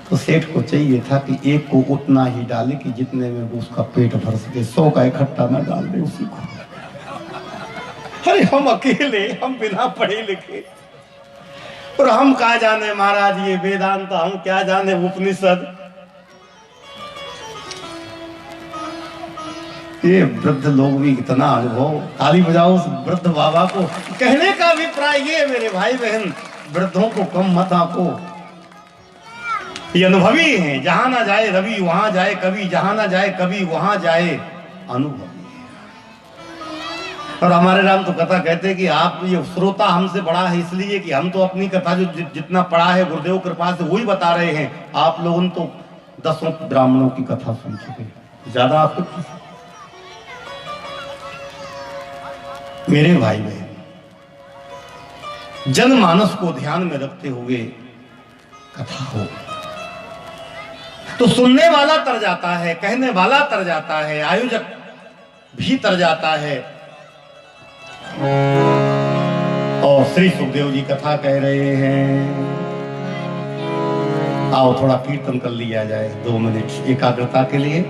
तो सेठ को चाहिए था कि एक को उतना ही डाले कि जितने में वो उसका पेट भर सके, 100 का इकट्ठा ना डाल दे उसी को। अरे हम अकेले, हम बिना पढ़े लिखे, और हम क्या जाने महाराज ये वेदांत, हम क्या जाने उपनिषद। ये वृद्ध लोग भी कितना अनुभव। ताली बजाओ उस वृद्ध बाबा को। कहने का अभिप्राय ये मेरे भाई बहन, वृद्धों को कम मत आंको, ये अनुभवी हैं। जहां ना जाए रवि वहां जाए कवि, जहां ना जाए कवि वहां जाए अनुभवी। और हमारे राम तो कथा कहते हैं कि आप ये श्रोता हमसे बड़ा है, इसलिए कि हम तो अपनी कथा जो जितना पढ़ा है गुरुदेव कृपा से वही बता रहे हैं। आप लोगों तो 10 ब्राह्मणों की कथा सुन चुके, ज्यादा आपको। मेरे भाई बहन, जनमानस को ध्यान में रखते हुए कथा हो तो सुनने वाला तर जाता है, कहने वाला तर जाता है, आयोजक भी तर जाता है। और श्री सुखदेव जी कथा कह रहे हैं। आओ थोड़ा कीर्तन कर लिया जाए 2 मिनट एकाग्रता के लिए।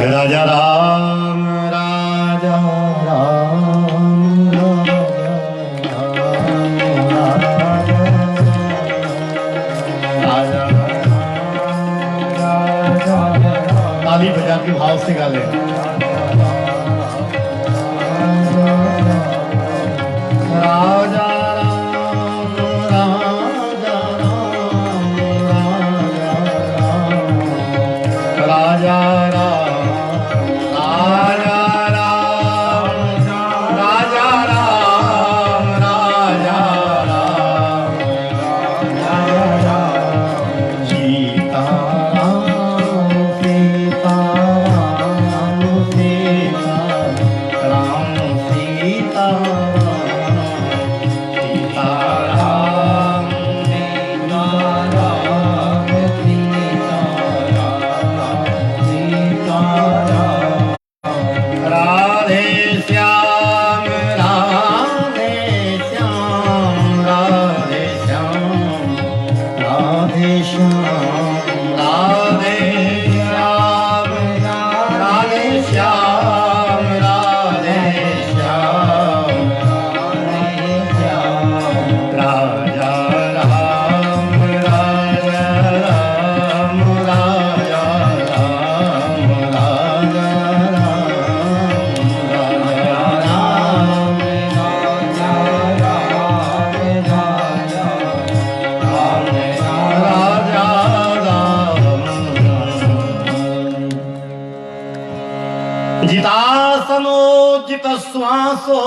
राजा राम राजा राम राजा ताली बजा के भाव से गा ले। राजा जितासनो जित श्वासो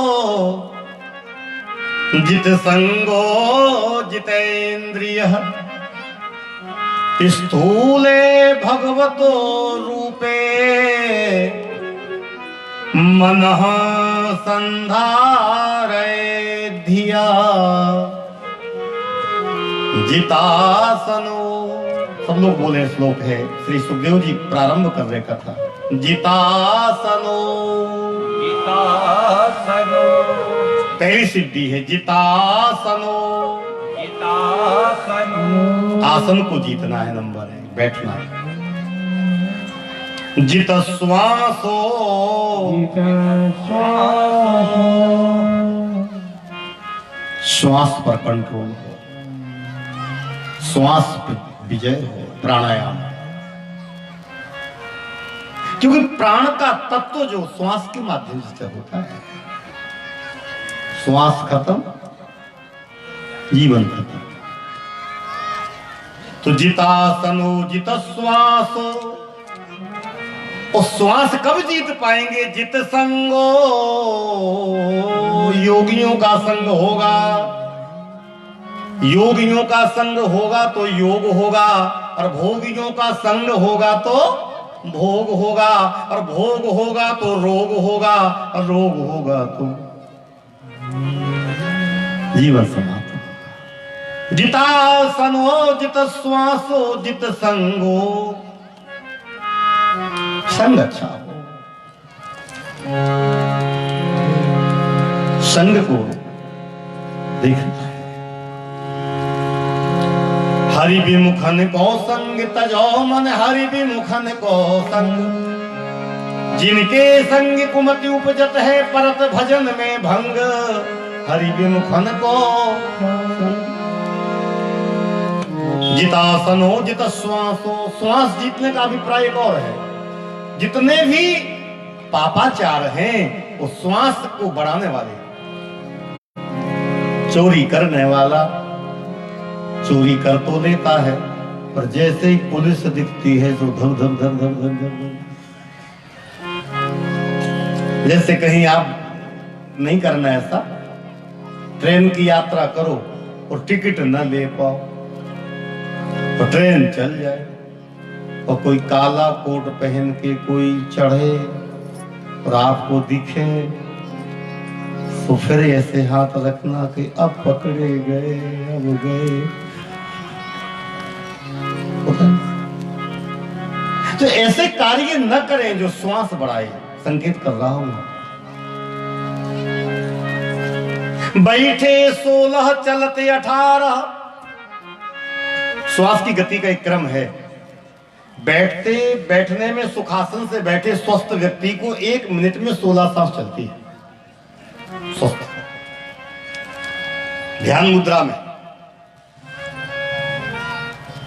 जित संगो जितेन्द्रियः स्थूले भगवतो रूपे मनः संधारय धिया। जितासनो सब लोग बोले श्लोक है, श्री सुखदेव जी प्रारंभ कर रहे कथा। जितासनो जितासनो पहली सिद्धि है जितासनो। जितासनो आसन को जीतना है, नंबर है, बैठना है। जित श्वासो श्वास पर कंट्रोल हो, श्वास पर विजय हो, प्राणायाम। क्योंकि प्राण का तत्व जो श्वास के माध्यम से होता है, श्वास खत्म जीवन खत्म। तो जितासनो जित श्वासो, और श्वास कब जीत पाएंगे? जित संगो, योगियों का संग होगा। योगियों का संग होगा तो योग होगा, और भोगियों का संग होगा तो भोग होगा, और भोग होगा तो रोग होगा, और रोग होगा तो जीवन समाप्त होगा। जितासनो जित श्वासो जित संगो, संग अच्छा हो, संग को देखना है। हरि विमुखन को संग तजो मन, हरि विमुखन को संग। जिनके संग कुमति उपजत है, परत भजन में भंग। हरि विमुखन को जितासनो जित श्वासो, श्वास जीतने का अभिप्राय एक और है। जितने भी पापाचार हैं वो श्वास को बढ़ाने वाले। चोरी करने वाला चोरी कर तो लेता है, पर जैसे ही पुलिस दिखती है तो धम धम धम धम धम धम। जैसे कहीं आप नहीं करना ऐसा, ट्रेन की यात्रा करो और टिकट न ले पाओ, तो ट्रेन चल जाए और कोई काला कोट पहन के कोई चढ़े और आपको दिखे, तो फिर ऐसे हाथ रखना कि अब पकड़े गए, अब गए। तो ऐसे कार्य न करें जो श्वास बढ़ाए। संकेत कर रहा हूं। बैठे 16 चलते 18, श्वास की गति का एक क्रम है। बैठने में सुखासन से बैठे स्वस्थ व्यक्ति को 1 मिनट में 16 सांस चलती है। स्वस्थ ध्यान मुद्रा में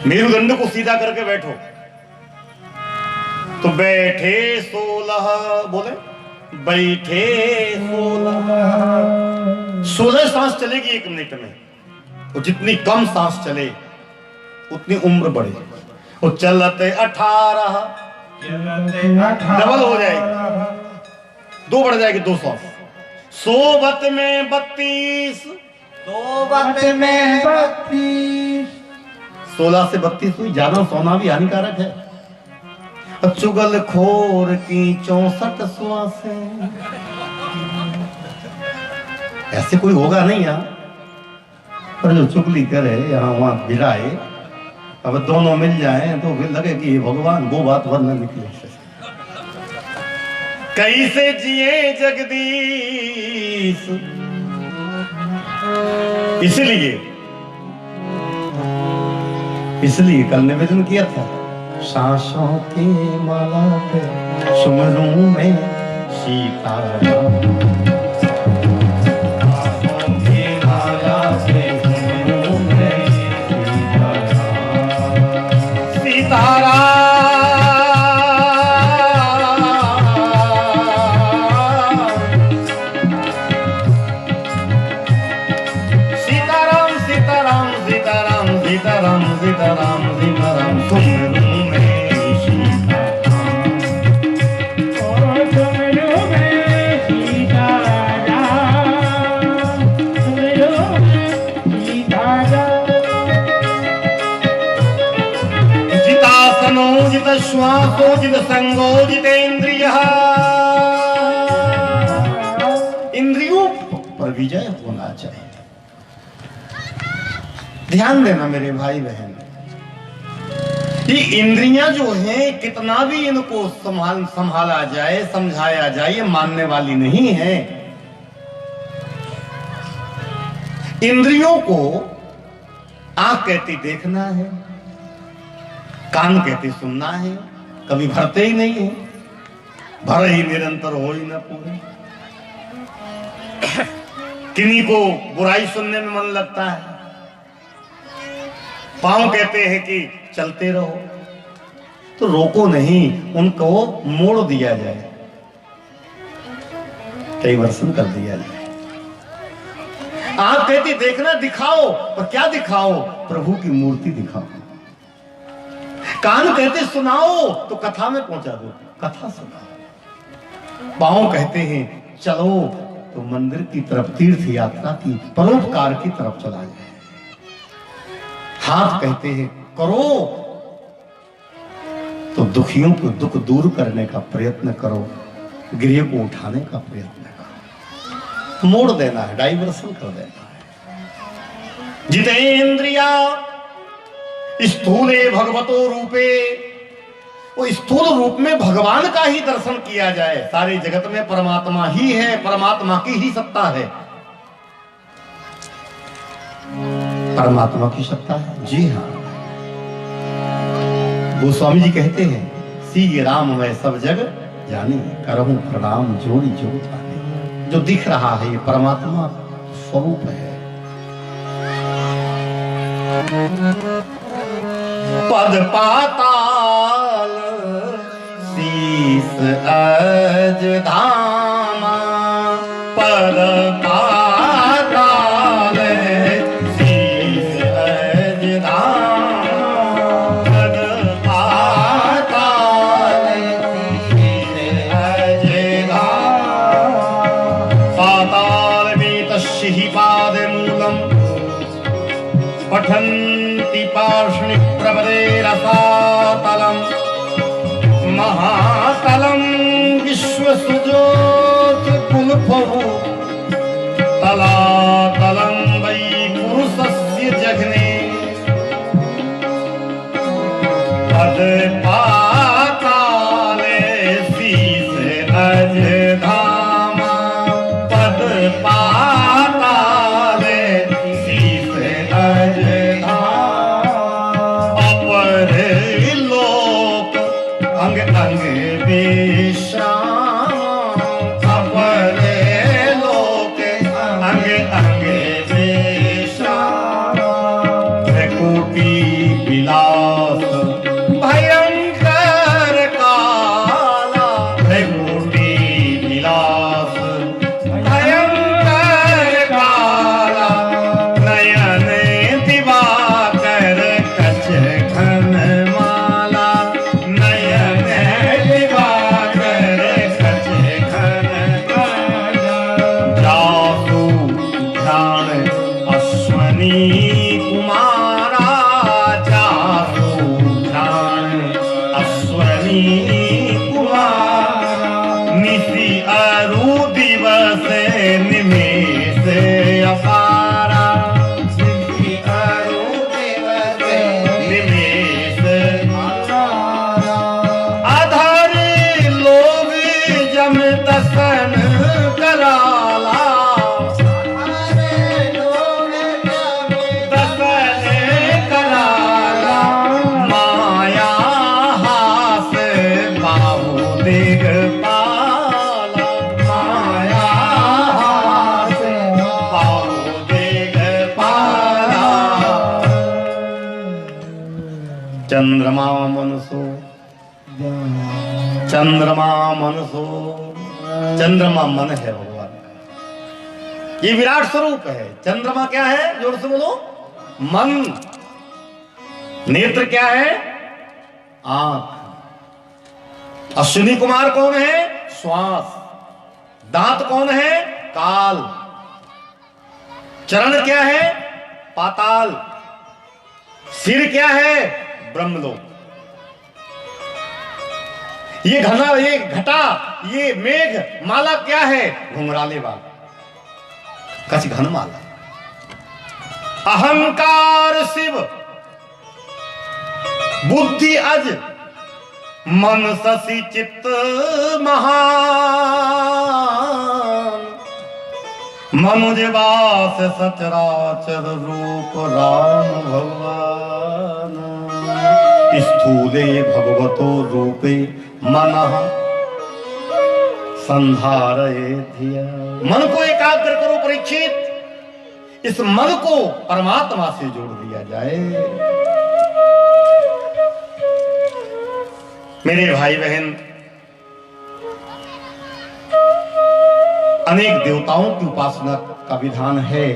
मेरुदंड को सीधा करके बैठो तो बैठे 16, बोले बैठे 16 सांस चलेगी 1 मिनट में। और जितनी कम सांस चले उतनी उम्र बढ़े। और चलते 18 डबल हो जाएगी, 2 बढ़ जाएगी 200। सोबत में 32, सोबत में 32, 16 से 32 हुई। ज्यादा सोना भी हानिकारक है। चुगल खोर की 64 श्वासें। ऐसे कोई होगा नहीं यहाँ पर जो चुगली करे यहाँ वहां गिराए। अब दोनों मिल जाएं तो फिर लगे कि भगवान वो बात वरना निकले। कैसे जिए जगदीश। इसलिए कल निवेदन किया था, सांसों की माला पे सुमरूं में सीताराम, सांसों की माला पे सुमरूं में सीताराम, सीताराम सीताराम सीताराम सीताराम सीताराम सीताराम सुमरूं जित श्वासो जित संगो जितेंद्रिय। इंद्रियों पर विजय होना चाहिए। ध्यान देना मेरे भाई बहन, ये इंद्रियां जो हैं कितना भी इनको संभाला जाए, समझाया जाए, ये मानने वाली नहीं है। इंद्रियों को आंख कहती देखना है, कान कहते सुनना है, कभी भरते ही नहीं है। भर ही निरंतर हो ही ना पूरे। किन्हीं को बुराई सुनने में मन लगता है। पांव कहते हैं कि चलते रहो, तो रोको नहीं, उनको मोड़ दिया जाए, डाइवर्सन कर दिया जाए। आंख कहती देखना दिखाओ, पर क्या दिखाओ? प्रभु की मूर्ति दिखाओ। कान कहते सुनाओ, तो कथा में पहुंचा दो, कथा सुनाओ। पांव कहते हैं चलो, तो मंदिर की तरफ, तीर्थ यात्रा की, परोपकार की तरफ चला जाए। हाथ कहते हैं करो, तो दुखियों को दुख दूर करने का प्रयत्न करो, गृह को उठाने का प्रयत्न करो। मोड़ देना है, डाइवर्सन कर देना है। जितेंद्रिया स्थूले भगवतो रूपे, वो स्थूल रूप में भगवान का ही दर्शन किया जाए। सारे जगत में परमात्मा ही है, परमात्मा की ही सत्ता है। परमात्मा की सत्ता है, जी हाँ। गोस्वामी जी कहते हैं, सी राम मैं सब जग जानी, करहूं प्रणाम जोड़ी जो जाने। जो दिख रहा है ये परमात्मा स्वरूप है। पद पाताल शीस अज धामा, पद पाताल शीस अज धामा, पद पाताल शीस अज धामा। पाताल में तस्हि पाद मूलम पठन्ति पार्ष्णि प्रपदे रसातलम्, महातलम् विश्वसुजोत कुलफुः, तलातलम् वै पुरुषस्य जघ्ने। पद पाताले शीस अज धामा, पद पाताले शीस अज धामा। अपरे लोक अंग अंग विश्राम, अपरे लोक अंग अंग विश्राम। कोटि विलास भयंकर काला, कोटि विलास भयंकर काला। नयन दिवाकर कछ घन माला, नयन दिवाकर कछ घन माला। जासु ध्यान अश्वनी कुमारा, जासु ध्यान अश्वनी कुमारा। निशि अरु दिवस निमेष अपारा, निशि अरु दिवस निमेष अपारा। अधर लोग जम दसन कराला, दसन कराला। माया हास बाहु दिग पाला, माया हास बाहु दिग पाला। चंद्रमा मनसो, चंद्रमा मनसो, चंद्रमा मन है भगवान का। ये विराट स्वरूप है। चंद्रमा क्या है? जोर से बोलो। मन। नेत्र क्या है? आंख। अश्विनी कुमार कौन है? श्वास। दांत कौन है? काल। चरण क्या है? पाताल। सिर क्या है? ब्रह्मलोक। ये घना, ये घटा, ये मेघ माला क्या है? घुंघराले वाला कछ घन माला। अहंकार शिव, बुद्धि अज, मन शशि चित्त महान। मनुज वास सचराचर रूप राम भगवान। स्थूले भगवतो रूपे मनः संधारये धिया। मन को एकाग्र करो परीक्षित। इस मन को परमात्मा से जोड़ दिया जाए। मेरे भाई बहन, अनेक देवताओं की उपासना का विधान है,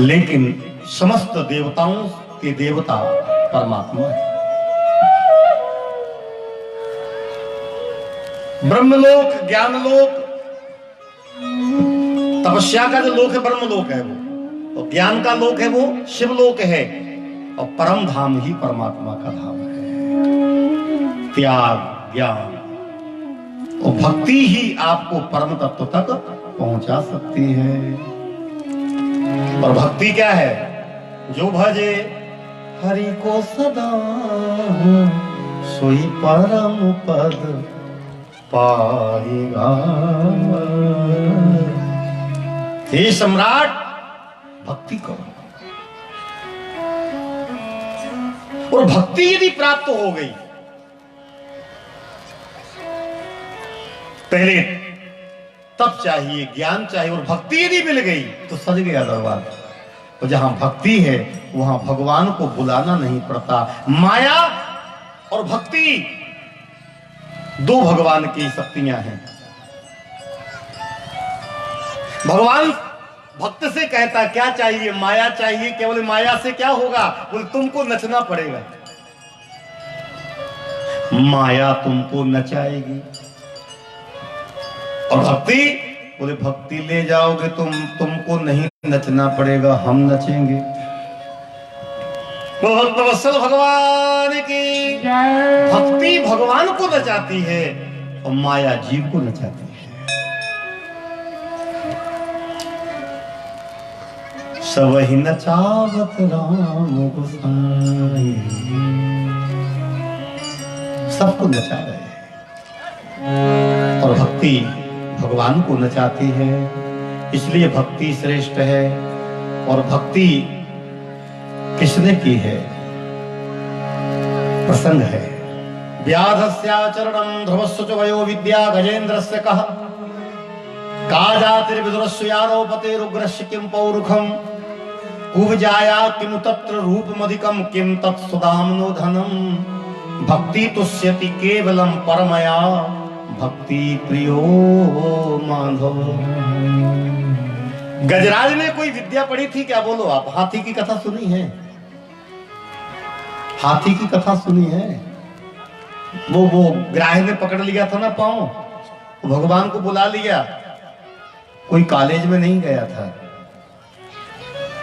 लेकिन समस्त देवताओं के देवता परमात्मा है। ब्रह्मलोक, ज्ञानलोक, तपस्या का जो लोक है ब्रह्मलोक है वो, और ज्ञान का लोक है वो शिवलोक है, और परम धाम ही परमात्मा का धाम है। त्याग, ज्ञान और भक्ति ही आपको परम तत्व तक पहुंचा सकती है। और भक्ति क्या है? जो भजे हरि को सदा सोई परम पद पाएगा। हे सम्राट, भक्ति करो। और भक्ति यदि प्राप्त हो गई, पहले तप चाहिए, ज्ञान चाहिए, और भक्ति यदि मिल गई तो सज गया दरबार। और जहां भक्ति है वहां भगवान को बुलाना नहीं पड़ता। माया और भक्ति दो भगवान की शक्तियां हैं। भगवान भक्त से कहता क्या चाहिए? माया चाहिए। केवल माया से क्या होगा? बोले तुमको नचना पड़ेगा। माया तुमको नचाएगी। और भक्ति, बोले भक्ति ले जाओगे तुमको नहीं नचना पड़ेगा, हम नचेंगे। भक्तवत्सल भगवान की भक्ति भगवान को नचाती है और माया जीव को नचाती है। सब ही नचावत राम गोसाई, सबको नचा रहे हैं। और भक्ति भगवान को नचाती है, इसलिए भक्ति श्रेष्ठ है। और भक्ति किसने की है? प्रसंग है। व्याधस्याचरणं ध्रुवस्य च वयो विद्या गजेन्द्रस्य कः का जातिर्विदुरस्य यादव पतेरुग्रस्य किं पौरुखम कुवजाया किम तत्र रूपमधिकम किम तत्सुदाम्नो धनम भक्ति तुष्यति केवलम परमया भक्ति प्रियो माधव। गजराज ने कोई विद्या पढ़ी थी क्या? बोलो आप। हाथी की कथा सुनी है? हाथी की कथा सुनी है? वो ग्राह ने पकड़ लिया था ना पांव, भगवान को बुला लिया। कोई कॉलेज में नहीं गया था,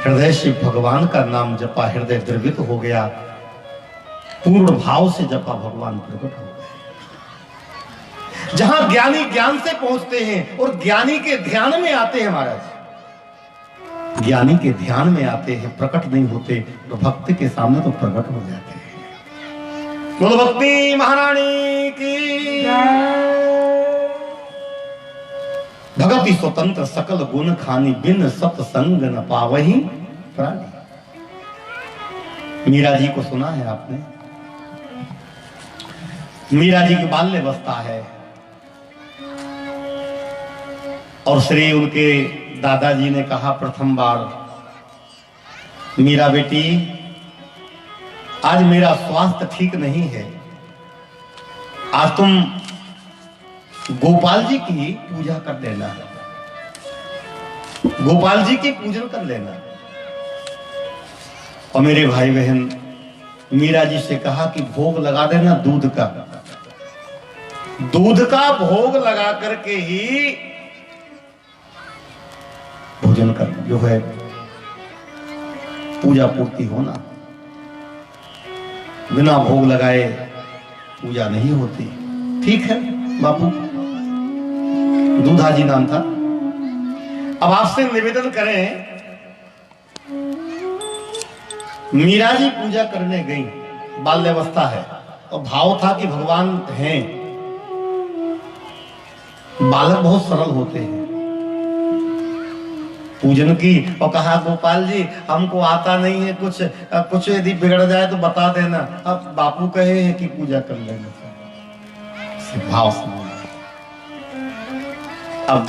हृदय से भगवान का नाम जपा, हृदय द्रवित हो गया, पूर्ण भाव से जपा, भगवान प्रकट हो गए। जहां ज्ञानी ज्ञान से पहुंचते हैं और ज्ञानी के ध्यान में आते हैं महाराज, ज्ञानी के ध्यान में आते हैं, प्रकट नहीं होते तो भक्त के सामने तो प्रकट हो जाते हैं। बोलो भक्ति महारानी की। भगति स्वतंत्र सकल गुण खानी बिन सत्संग न पावही प्राणी। मीरा जी को सुना है आपने? मीरा जी की बाल्यावस्था है और श्री उनके दादाजी ने कहा प्रथम बार, मीरा बेटी आज मेरा स्वास्थ्य ठीक नहीं है, आज तुम गोपाल जी की पूजा कर लेना, गोपाल जी की पूजन कर लेना। और मेरे भाई बहन मीरा जी से कहा कि भोग लगा देना दूध का, दूध का भोग लगा करके ही भोजन कर, जो है पूजा पूर्ति होना। बिना भोग लगाए पूजा नहीं होती। ठीक है बापू, दूधा जी नाम था। अब आपसे निवेदन करें, मीरा जी पूजा करने गई, बाल्यावस्था है और भाव था कि भगवान हैं। बालक बहुत सरल होते हैं, पूजन की और कहा गोपाल जी हमको आता नहीं है, कुछ यदि बिगड़ जाए तो बता देना। अब बापू कहे हैं कि पूजा कर लेना, भाव से। अब